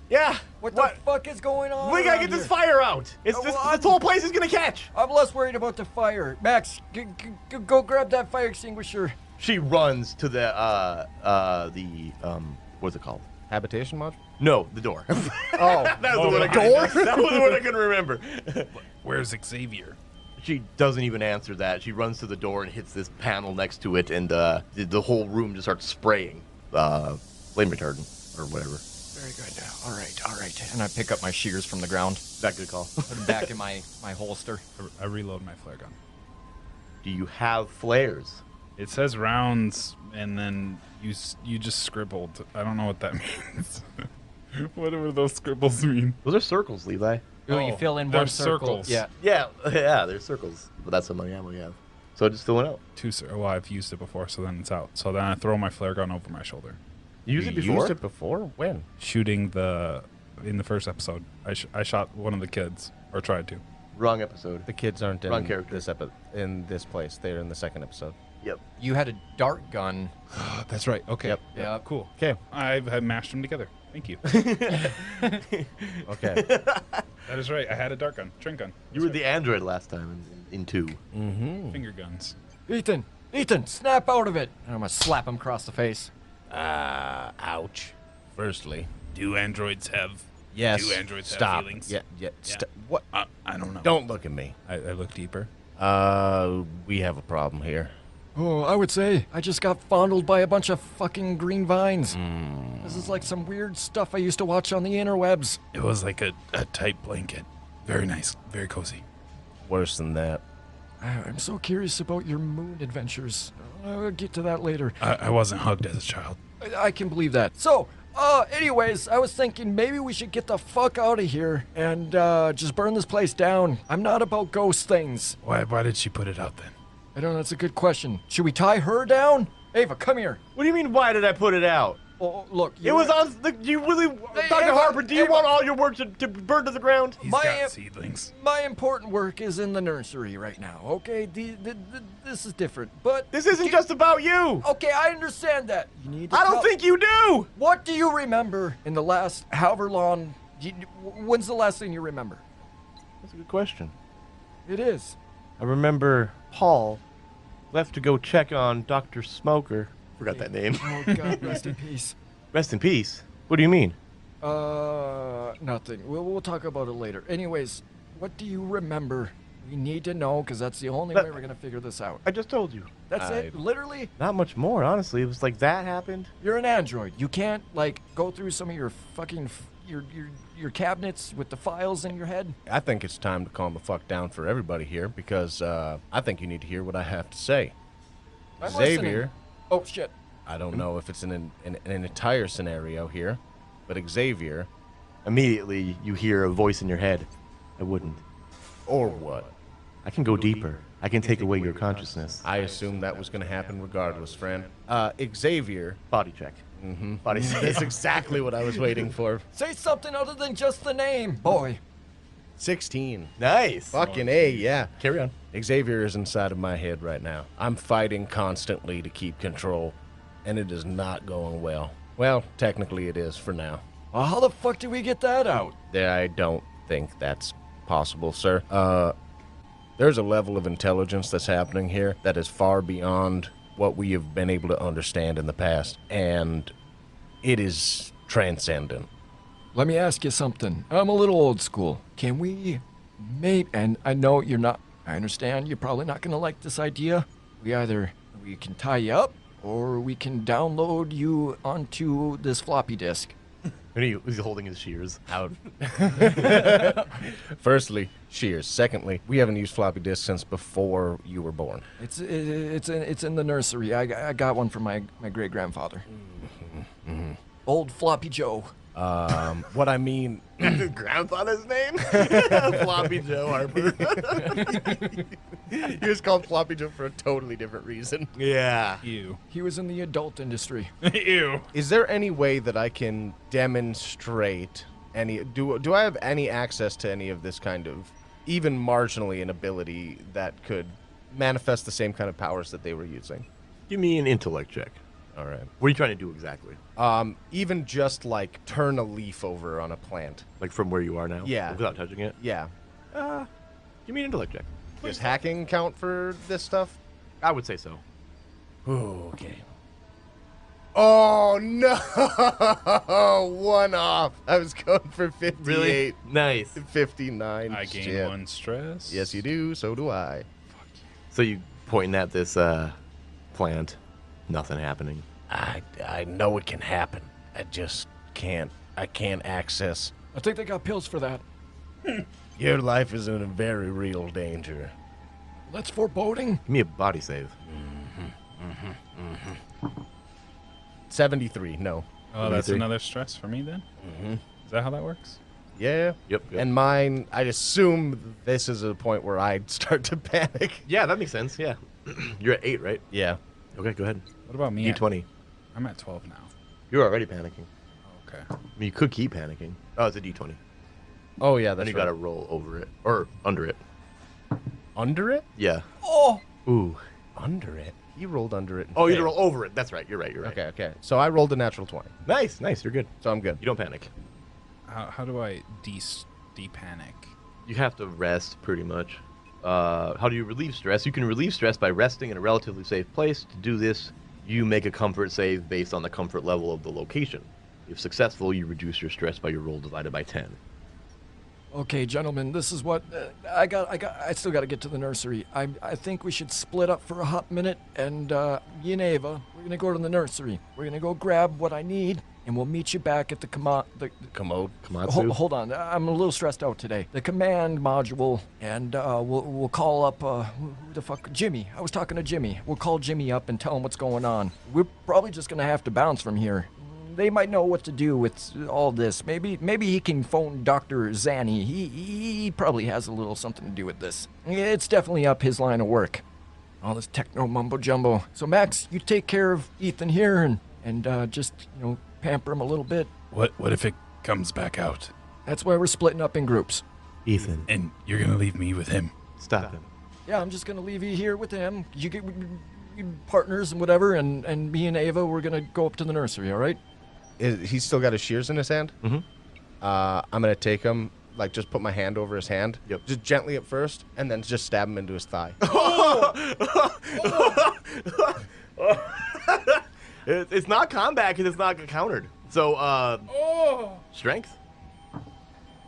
Yeah. What the fuck is going on? We gotta around get this here? fire out. It's this whole place is gonna catch. I'm less worried about the fire. Max, go grab that fire extinguisher. She runs to the what's it called? Habitation module? No, the door. Oh. That was the one I couldn't- That was the one I couldn't remember. Where's Xavier? She doesn't even answer that. She runs to the door and hits this panel next to it, and the whole room just starts spraying flame retardant or whatever. Very good. All right. And I pick up my shears from the ground. Is that a good call? Put them back in my holster. I reload my flare gun. Do you have flares? It says rounds, and then you just scribbled. I don't know what that means. Whatever those scribbles mean. Those are circles, Levi. Ooh, you fill in they're one circle. circles. Yeah. Yeah, they're circles. But that's how many ammo you have. So just fill it out. Well, I've used it before, so then it's out. So then I throw my flare gun over my shoulder. You used it before? Used it before? When? Shooting in the first episode. I shot one of the kids, or tried to. Wrong episode. The kids aren't in Wrong character. in this place. They're in the second episode. Yep. You had a dart gun. That's right. Okay. Yep. Yeah. Cool. Okay. I've mashed them together. Thank you. Okay. That is right. I had a dart gun, trin gun. You were the android last time in 2. Mm-hmm. Finger guns. Ethan, snap out of it. And I'm gonna slap him across the face. Ouch. Firstly. Do androids have? Yes. Do androids Stop. have feelings? Yeah. What? I don't know. Don't look at me. I look deeper. We have a problem here. Oh, I would say I just got fondled by a bunch of fucking green vines. This is like some weird stuff I used to watch on the interwebs. It was like a tight blanket. Very nice. Very cozy. Worse than that. I'm so curious about your moon adventures. I'll get to that later. I wasn't hugged as a child. I can believe that. So, anyways, I was thinking maybe we should get the fuck out of here and just burn this place down. I'm not about ghost things. Why did she put it out then? I don't know, that's a good question. Should we tie her down? Ava, come here. What do you mean, why did I put it out? Oh, look. It was on you really... Dr. Harper, do you want all your work to burn to the ground? He's My got seedlings. My important work is in the nursery right now, okay? This is different, but... This isn't just about you. Okay, I understand that. You need to I don't think you do. What do you remember in the last however long... When's the last thing you remember? That's a good question. It is. I remember Paul left to go check on Dr. Smoker. Forgot that name. Oh, God, rest in peace. Rest in peace. What do you mean? Nothing. We'll talk about it later. Anyways, what do you remember? We need to know, because that's the only way we're going to figure this out. I just told you. That's it? Literally? Not much more, honestly. It was like that happened. You're an android. You can't, like, go through some of your fucking... Your cabinets with the files in your head? I think it's time to calm the fuck down for everybody here because I think you need to hear what I have to say. I'm Xavier, listening. Oh, shit. I don't know if it's an entire scenario here, but Xavier, Immediately, you hear a voice in your head. I wouldn't. or what? I can go deeper. I can take away your consciousness. I assumed that was going to happen regardless, friend. Xavier. Body check. Mm-hmm. Body check. That's exactly what I was waiting for. Say something other than just the name, boy. 16. Nice. Fucking A, yeah. Carry on. Xavier is inside of my head right now. I'm fighting constantly to keep control, and it is not going well. Well, technically it is for now. Well, how the fuck did we get that out? I don't think that's possible, sir. There's a level of intelligence that's happening here that is far beyond what we have been able to understand in the past, and it is transcendent. Let me ask you something. I'm a little old school. Can we and I know you're not, I understand you're probably not going to like this idea. We can tie you up, or we can download you onto this floppy disk. And he's holding his shears out. Firstly, shears. Secondly, we haven't used floppy disks since before you were born. It's in the nursery. I got one from my great grandfather. Old Floppy Joe. What I mean, Grandfather's name? Floppy Joe Harper. he was called Floppy Joe for a totally different reason. Yeah. Ew. He was in the adult industry. Ew. Is there any way that I can demonstrate any? Do I have any access to any of this kind of, even marginally, an ability that could manifest the same kind of powers that they were using? Give me an intellect check. All right. What are you trying to do exactly? Even just like turn a leaf over on a plant. Like from where you are now? Yeah. Without touching it? Yeah. Give me an intellect check. Does hacking count for this stuff? I would say so. Okay. Oh no! 1 off. I was going for 58. Nice. 59. I gain Shit. 1 stress. Yes, you do. So do I. So you pointing at this plant, nothing happening. I know it can happen. I just can't. I can't access. I think they got pills for that. Your life is in a very real danger. That's foreboding. Give me a body save. 73. No. Oh, that's 23. another stress for me then? Mm-hmm. Is that how that works? Yeah. Yep. And mine, I'd assume this is a point where I'd start to panic. Yeah, that makes sense. Yeah. You're at 8, right? Yeah. Okay, go ahead. What about me? D20. I'm at 12 now. You're already panicking. Okay. I mean, you could keep panicking. Oh, it's a D20. Oh, yeah, Then that's you right. gotta roll over it. Or under it. Under it? Yeah. Oh, Ooh. Under it? He rolled under it. and Oh, you had to failed. roll over it. That's right. You're right. You're right. Okay, okay. So I rolled a natural 20. Nice. Nice. You're good. So I'm good. You don't panic. How do I de-panic? You have to rest, pretty much. How do you relieve stress? You can relieve stress by resting in a relatively safe place. To do this, you make a comfort save based on the comfort level of the location. If successful, you reduce your stress by your roll divided by 10. okay, gentlemen. This is what I still got to get to the nursery. I think we should split up for a hot minute, and me and Ava, we're gonna go to the nursery. We're gonna go grab what I need, and we'll meet you back at the Commode. Komatsu? Hold on, I'm a little stressed out today. The command module, and we'll call up who the fuck? Jimmy. I was talking to Jimmy. We'll call Jimmy up and tell him what's going on. We're probably just gonna have to bounce from here. They might know what to do with all this. Maybe he can phone Dr. Zanny. He probably has a little something to do with this. It's definitely up his line of work. All this techno mumbo jumbo. So Max, you take care of Ethan here and just pamper him a little bit. What if it comes back out? That's why we're splitting up in groups. Ethan, And you're gonna leave me with him? stop him. Yeah, I'm just gonna leave you here with him. You get partners and whatever, and me and Ava, we're gonna go up to the nursery. All right? He's still got his shears in his hand? Mhm. I'm going to take him, like just put my hand over his hand. Yep. Just gently at first, and then just stab him into his thigh. It's not combat because it's not countered. So, strength?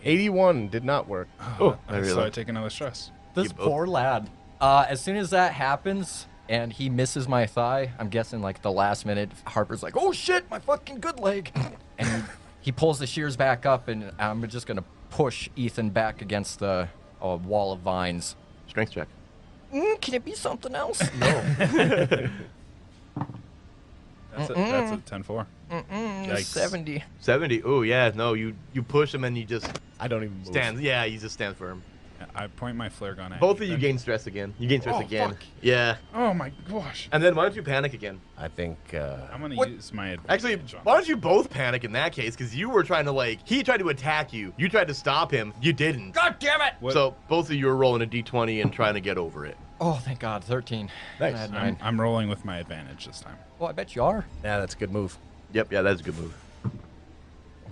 81 did not work. Oh, I So I realize. take another stress. This You both- poor lad. As soon as that happens and he misses my thigh, I'm guessing like the last minute, Harper's like, Oh shit, my fucking good leg. and he pulls the shears back up, and I'm just gonna push Ethan back against the wall of vines. Strength check. Can it be something else? That's a 10-4. Yikes. 70. 70. Oh, yeah. No, you push him and you just I don't even move. stand. Yeah, you just stand firm. I point my flare gun at Both of you Ethan. gain stress again. You gain stress Oh, again. fuck. Yeah. Oh my gosh. And then why don't you panic again? I think, I'm gonna What? use my advantage. Actually, on why don't you both panic in that case? Because you were trying to, he tried to attack you. You tried to stop him. You didn't. God damn it! What- So both of you are rolling a d20 and trying to get over it. Oh, thank God, 13. Nice. I had I'm, 9. I'm rolling with my advantage this time. Well, I bet you are. yeah, that's a good move. Yep, yeah, that's a good move.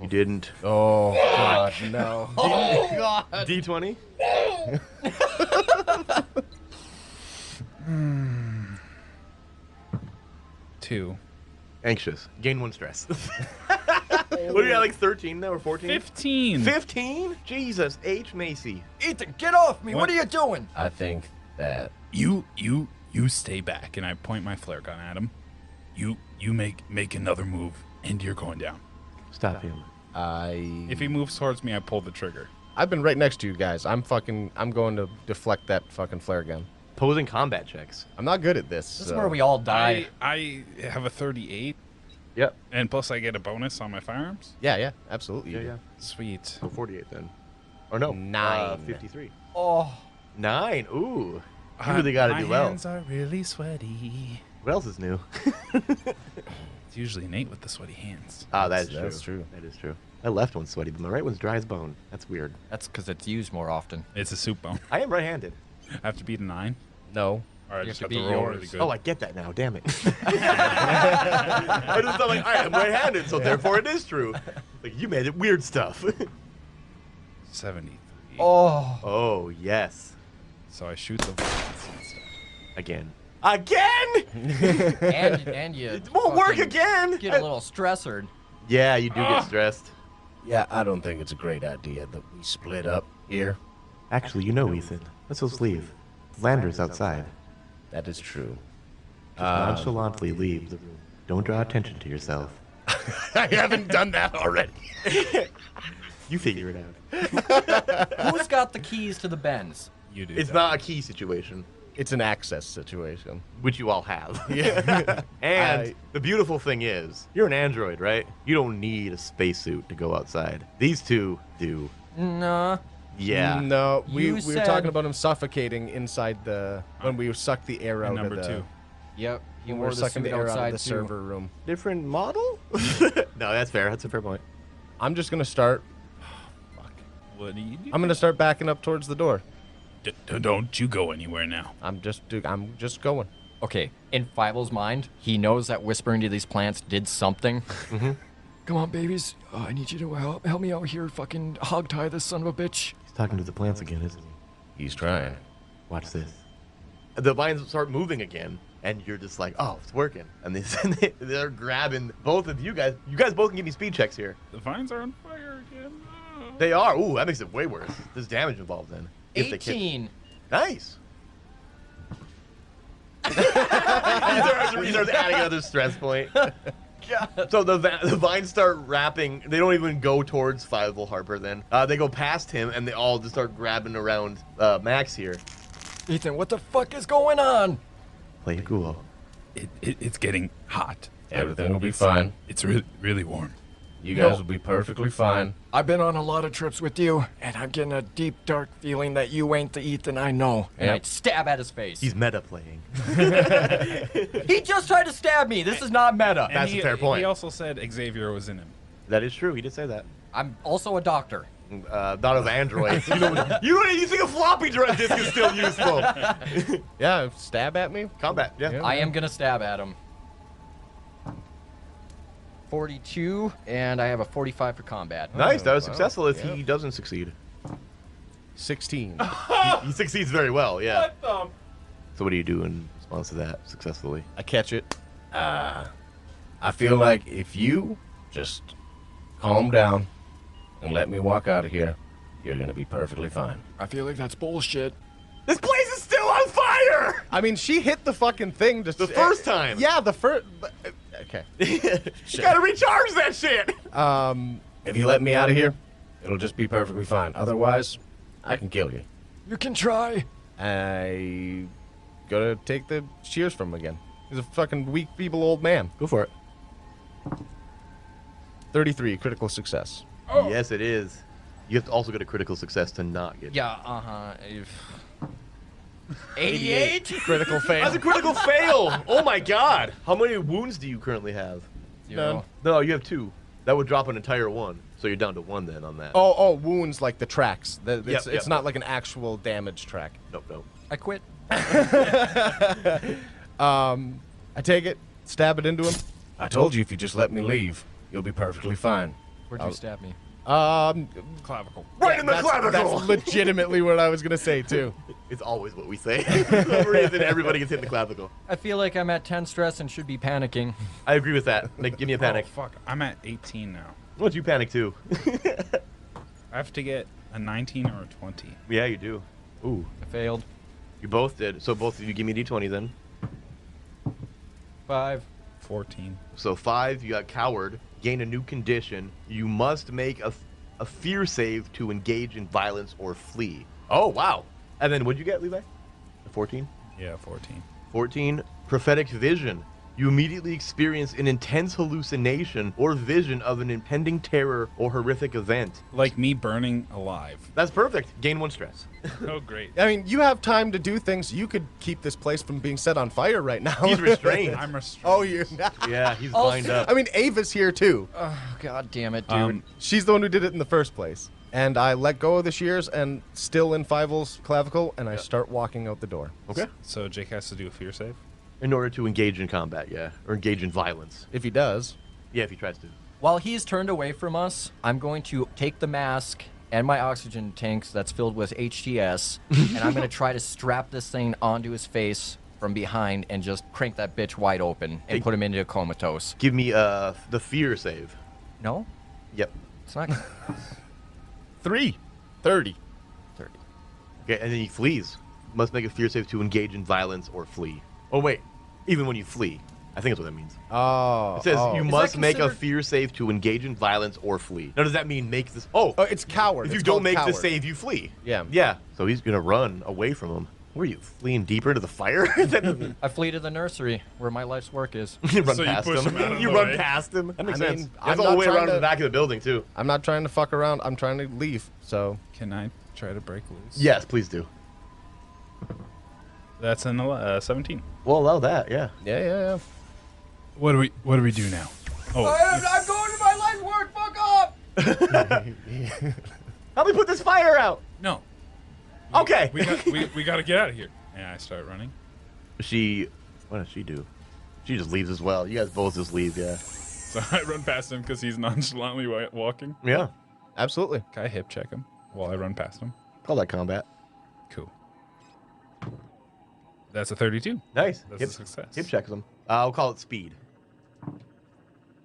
You didn't. Oh, God, no. D20? 2. Anxious. Gain 1 stress. What are you at, like 13 now or 14? 15. 15? Jesus, H. Macy. Ethan, get off me. What What? are you doing? I think that You stay back, and I point my flare gun at him. You make another move, and you're going down. Stop him. If he moves towards me, I pull the trigger. I've been right next to you guys. I'm going to deflect that fucking flare gun. Posing combat checks. I'm not good at this. This is where we all die. I have a 38, Yep. and plus I get a bonus on my firearms. Yeah, absolutely. you do. Sweet. So 48 then. Or no. 9. 53. Oh, 9. Ooh. You really got to do well. My hands are really sweaty. What else is new? It's usually Nate with the sweaty hands. Ah, that's true. That is true. My left one's sweaty, but my right one's dry as bone. That's weird. that's because it's used more often. It's a soup bone. I am right-handed. I have to beat a 9. No. Or I You just have have to to beat roll yours. really good. Oh, I get that now. Damn it. I just thought, like, I am right-handed, so therefore it is true. Like, you made it weird stuff. 73. Oh, Oh, yes. So I shoot the bullets and stuff. Again. Again? and you It won't work fucking again. Get a little stressed. Yeah, you do get stressed. Yeah, I don't think it's a great idea that we split up here. Actually, you know, Ethan. Let's just leave. Lander's outside. That is true. Nonchalantly leave the room. Don't draw attention to yourself. I haven't done that already. You figure it out. Who's got the keys to the Benz? You do. It's not a key situation, It's an access situation. which you all have. Yeah. And the beautiful thing is, you're an android, right? You don't need a spacesuit to go outside. These two do. Nah. Yeah. No, we You were said- talking about him suffocating inside the when we sucked the air out And of number the 2. Yep. He when we wore were the sucking suit the air out outside of the too. server room. Different model? No, that's fair. That's a fair point. I'm just gonna start. What do you do? I'm gonna start backing up towards the door. Don't you go anywhere now. I'm just going. Okay, in Fievel's mind, he knows that whispering to these plants did something. Come on, babies. I need you to help me out here. Fucking hog tie this son of a bitch. He's talking to the plants again, isn't he? He's trying. Watch this. The vines start moving again, and you're just like, oh, it's working. And they're grabbing both of you guys. You guys both can give me speed checks here. The vines are on fire again. Oh. They are. Ooh, that makes it way worse. There's damage involved then. If they hit- 18. Nice. He starts adding another stress point. So the vines start wrapping. They don't even go towards Fievel Harper then. They go past him, and they all just start grabbing around Max here. Ethan, what the fuck is going on? Play it cool. It's getting hot. Everything will be fine. It's really, really warm. You guys will be perfectly fine. I've been on a lot of trips with you, and I'm getting a deep, dark feeling that you ain't the Ethan I know. And I stab at his face. He's meta playing. He just tried to stab me. This is not meta. And That's a fair point. He also said Xavier was in him. That is true. He did say that. I'm also a doctor. Not of Android. You think a floppy drive disk is still useful? Yeah, stab at me. Combat. Yeah. I am gonna stab at him. 42, and I have a 45 for combat. Nice. That was wow. successful. If Yeah. he doesn't succeed, 16. he succeeds very well. Yeah. So what do you do in response to that successfully? I catch it. I feel like if you just calm down and let me walk out of here, you're gonna be perfectly fine. I feel like that's bullshit. This place is still on fire. I mean, she hit the fucking thing just The first time. Yeah, the first. Okay. You gotta recharge that shit. If you let me out of here, it'll just be perfectly fine. Otherwise, I can kill you. You can try. I gotta take the shears from him again. He's a fucking weak, feeble old man. Go for it. 33, critical success. Yes, it is. You have to also get a critical success to not get. Yeah, 88? Critical fail. That's a critical fail. Oh my god. How many wounds do you currently have? Zero. No, you have 2. That would drop an entire 1. So you're down to 1 then on that. Oh, wounds like the tracks. It's Yep. not like an actual damage track. Nope. I quit. I take it, stab it into him. I told you if you just let me leave, you'll be perfectly fine. Where'd you stab me? Clavicle. Right in the clavicle. That's legitimately what I was gonna say too. It's always what we say. For some reason, everybody gets hit in the clavicle. I feel like I'm at 10 stress and should be panicking. I agree with that. Give me a panic. Oh, fuck. I'm at 18 now. Why don't you panic too? I have to get a 19 or a 20. Yeah, you do. Ooh. I failed. You both did. So both of you give me a d20 then. 5. 14. So 5, you got coward. gain a new condition. You must make a fear save to engage in violence or flee. Oh, wow. And then what'd you get, Levi? A 14? Yeah, 14. 14, prophetic vision. You immediately experience an intense hallucination or vision of an impending terror or horrific event. Like me burning alive. That's perfect. Gain 1 stress. Oh, great. I mean, you have time to do things. You could keep this place from being set on fire right now. He's restrained. I'm restrained. Oh, you. Yeah, he's lined up. I mean, Ava's here too. Oh, God damn it, dude. She's the one who did it in the first place. And I let go of the shears and still in Fievel's clavicle, and I start walking out the door. Okay. So Jake has to do a fear save? In order to engage in combat, yeah. Or engage in violence. If he does. Yeah, if he tries to. While he's turned away from us, I'm going to take the mask and my oxygen tanks that's filled with HTS, and I'm going to try to strap this thing onto his face from behind and just crank that bitch wide open and put him into a comatose. Give me the fear save. No? Yep. It's not 3. 30. 30. Okay, and then he flees. Must make a fear save to engage in violence or flee. Oh, wait. Even when you flee. I think that's what that means. Oh. It says you Is must that make a considered- fear save to engage in violence or flee. Now, does that mean make this... Oh, Oh, it's coward. if you It's don't called make the coward. save, you flee. Yeah. Yeah. So he's going to run away from him. Where are you? Fleeing deeper into the fire? That doesn't- I flee to the nursery where my life's work is. you run So you past push him. him out of You the run way. past him. That makes I mean, sense. I'm That's all the not way trying around to the to- back of the building, too. I'm not trying to fuck around. I'm trying to leave. So Can I try to break loose? Yes, please do. That's an 17. We'll allow that, yeah. yeah. What do we do now? Oh, I'm going to my life's work. Fuck up. Help me put this fire out. no. Okay. We got to get out of here. And I start running. What does she do? She just leaves as well. You guys both just leave, yeah. So I run past him because he's nonchalantly walking. Yeah. Absolutely. Can I hip check him while I run past him? Call that combat. Cool. That's a 32. Nice. That's a success. Hip checks them. I'll call it speed.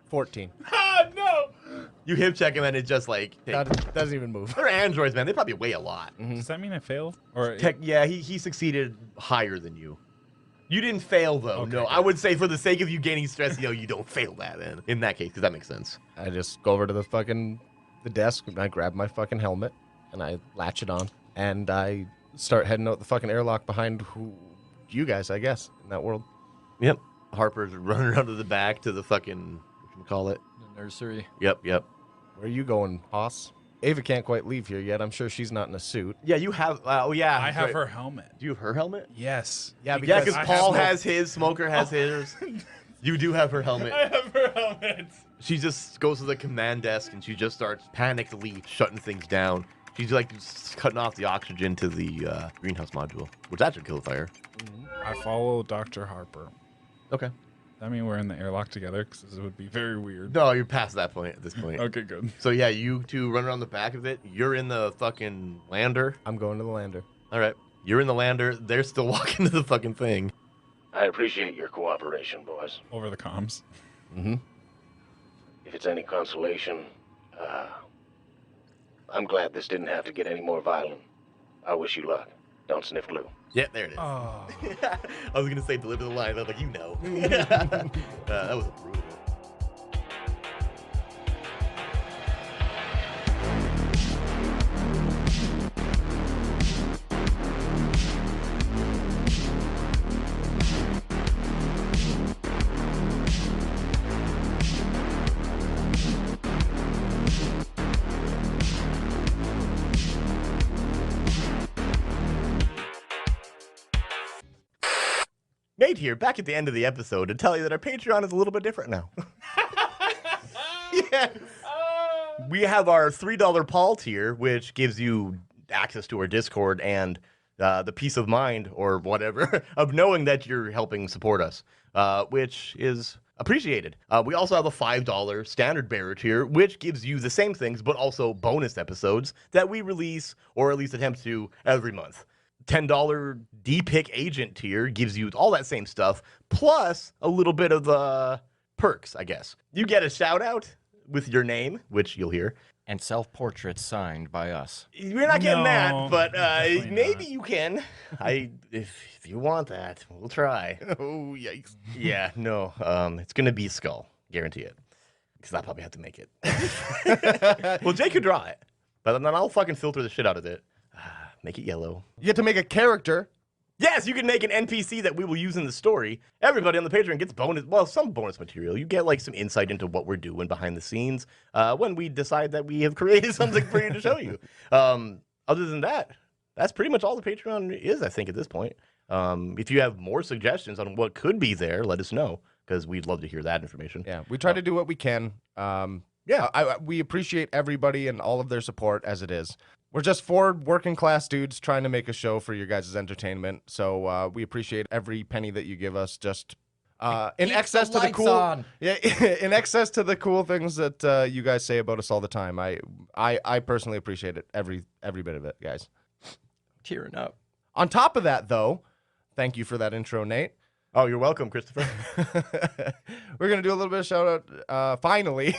14. Ah, no! You hip check him and it just like... hey, That doesn't even move. they're androids, man. They probably weigh a lot. Does that mean I failed? Or Yeah, he succeeded higher than you. You didn't fail, though. Okay, No, good. I would say for the sake of you gaining stress, you don't fail that then. In that case, because that makes sense. I just go over to the desk, and I grab my fucking helmet, and I latch it on, and I start heading out the fucking airlock behind you guys, I guess, in that world. Yep. Harper's running around to the back to the fucking... whatchamacallit. The nursery. Yep. Where are you going, Hoss? Ava can't quite leave here yet. I'm sure she's not in a suit. Yeah, you have... oh, yeah. I that's have right. her helmet. Do you have her helmet? Yes. Yeah, Yeah, because I Paul have has his, Smoker has his. You do have her helmet. I have her helmet. She just goes to the command desk and she just starts panically shutting things down. She's like cutting off the oxygen to the greenhouse module, which that should kill the fire. I follow Dr. Harper. Okay. I mean, we're in the airlock together because this would be very weird. No, you're past that point at this point. Okay, good. So yeah, you two run around the back of it. You're in the fucking lander. I'm going to the lander. All right. You're in the lander. They're still walking to the fucking thing. I appreciate your cooperation, boys. Over the comms. If it's any consolation, I'm glad this didn't have to get any more violent. I wish you luck. Don't sniff glue. Yeah, there it is. Oh. I was gonna say deliver the line. I was like, you know. That was brutal. Nate here, back at the end of the episode to tell you that our Patreon is a little bit different now. Yes. We have our $3 Paul tier, which gives you access to our Discord and the peace of mind or whatever of knowing that you're helping support us, which is appreciated. We also have a $5 standard bearer tier, which gives you the same things, but also bonus episodes that we release or at least attempt to every month. $10 D-Pick Agent tier gives you all that same stuff, plus a little bit of perks, I guess. You get a shout-out with your name, which you'll hear. And self-portraits signed by us. You're not getting No, that, but definitely maybe not. you can. If you want that, we'll try. Oh, yikes. Yeah, no, it's gonna be a skull, guarantee it. Because I probably have to make it. Well, Jake could draw it. But then I'll fucking filter the shit out of it. Make it yellow. You get to make a character. Yes, you can make an NPC that we will use in the story. Everybody on the Patreon gets some bonus material. You get like some insight into what we're doing behind the scenes when we decide that we have created something for you to show you. Other than that, that's pretty much all the Patreon is, I think, at this point. If you have more suggestions on what could be there, let us know, because we'd love to hear that information. Yeah, we try to do what we can. We appreciate everybody and all of their support as it is. We're just 4 working class dudes trying to make a show for your guys' entertainment. So we appreciate every penny that you give us. Just in excess to the cool, in excess to the cool things that you guys say about us all the time. I personally appreciate it, every bit of it, guys. Tearing up. On top of that, though, thank you for that intro, Nate. Oh, you're welcome, Christopher. We're going to do a little bit of shout out, finally,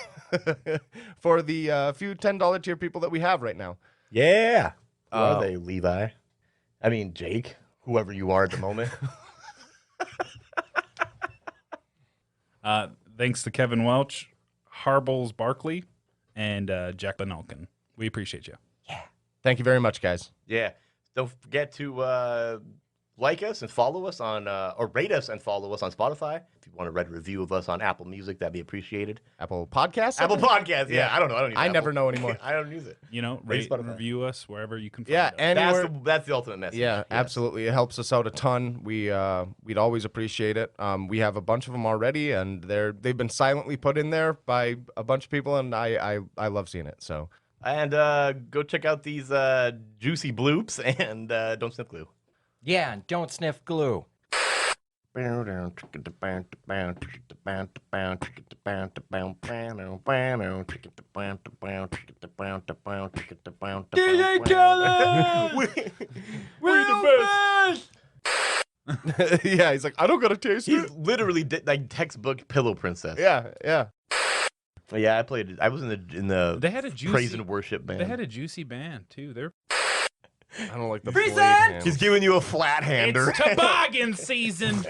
for the few $10 tier people that we have right now. Yeah. Who are they, Levi? I mean, Jake, whoever you are at the moment. Thanks to Kevin Welch, Harbles Barkley, and Jack Benalkin. We appreciate you. Thank you very much, guys. Yeah. Don't forget to like us and follow us on, or rate us and follow us on Spotify. If you want to write a review of us on Apple Music, that'd be appreciated. Apple Podcasts? Apple Podcasts, yeah. I don't know. I don't use I Apple. never know anymore. I don't use it. You know, rate and review us wherever you can find us. Anywhere. That's the ultimate message. Yeah, Yes. absolutely. It helps us out a ton. We'd always appreciate it. We have a bunch of them already, and they've been silently put in there by a bunch of people, and I love seeing it. So. And go check out these juicy bloops and don't sniff glue. Yeah, and don't sniff glue. DJ Yeah, he's like, I don't got a taste. He's literally like textbook Pillow Princess. Yeah. Yeah, I played it. I was in the They had a juicy praise and worship band. They had a juicy band too. They're I don't like the Present! blade handle. He's giving you a flat hander. It's toboggan season.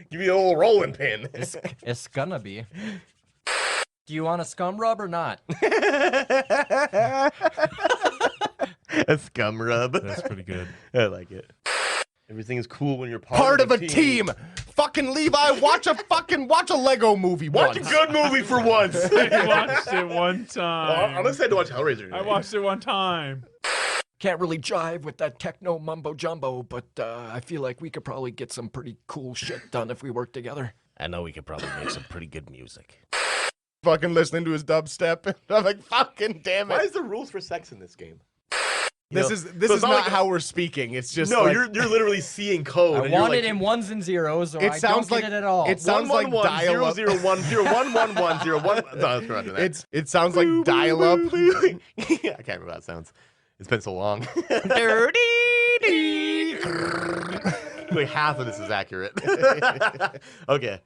Give you a little rolling pin. It's gonna be. Do you want a scum rub or not? A scum rub. That's pretty good. I like it. Everything is cool when you're Part of a team. Fucking Levi, watch a Lego movie Watch once. a good movie for once. I watched it one time. I'm excited to watch Hellraiser today. I watched it one time. Can't really jive with that techno mumbo jumbo, but I feel like we could probably get some pretty cool shit done if we work together. I know we could probably make some pretty good music. Fucking listening to his dubstep. I'm like, fucking damn Why it. is there rules for sex in this game? This So is it's not like how we're speaking. It's just No, like, you're literally seeing code. I and you're want like, it in ones and zeros, or It I sounds don't like get it at all. it sounds like dial up. 001010101. No, that's not doing that. It sounds like dial up. Yeah, I can't remember how that sounds. It's been so long. Like half of this is accurate. Okay.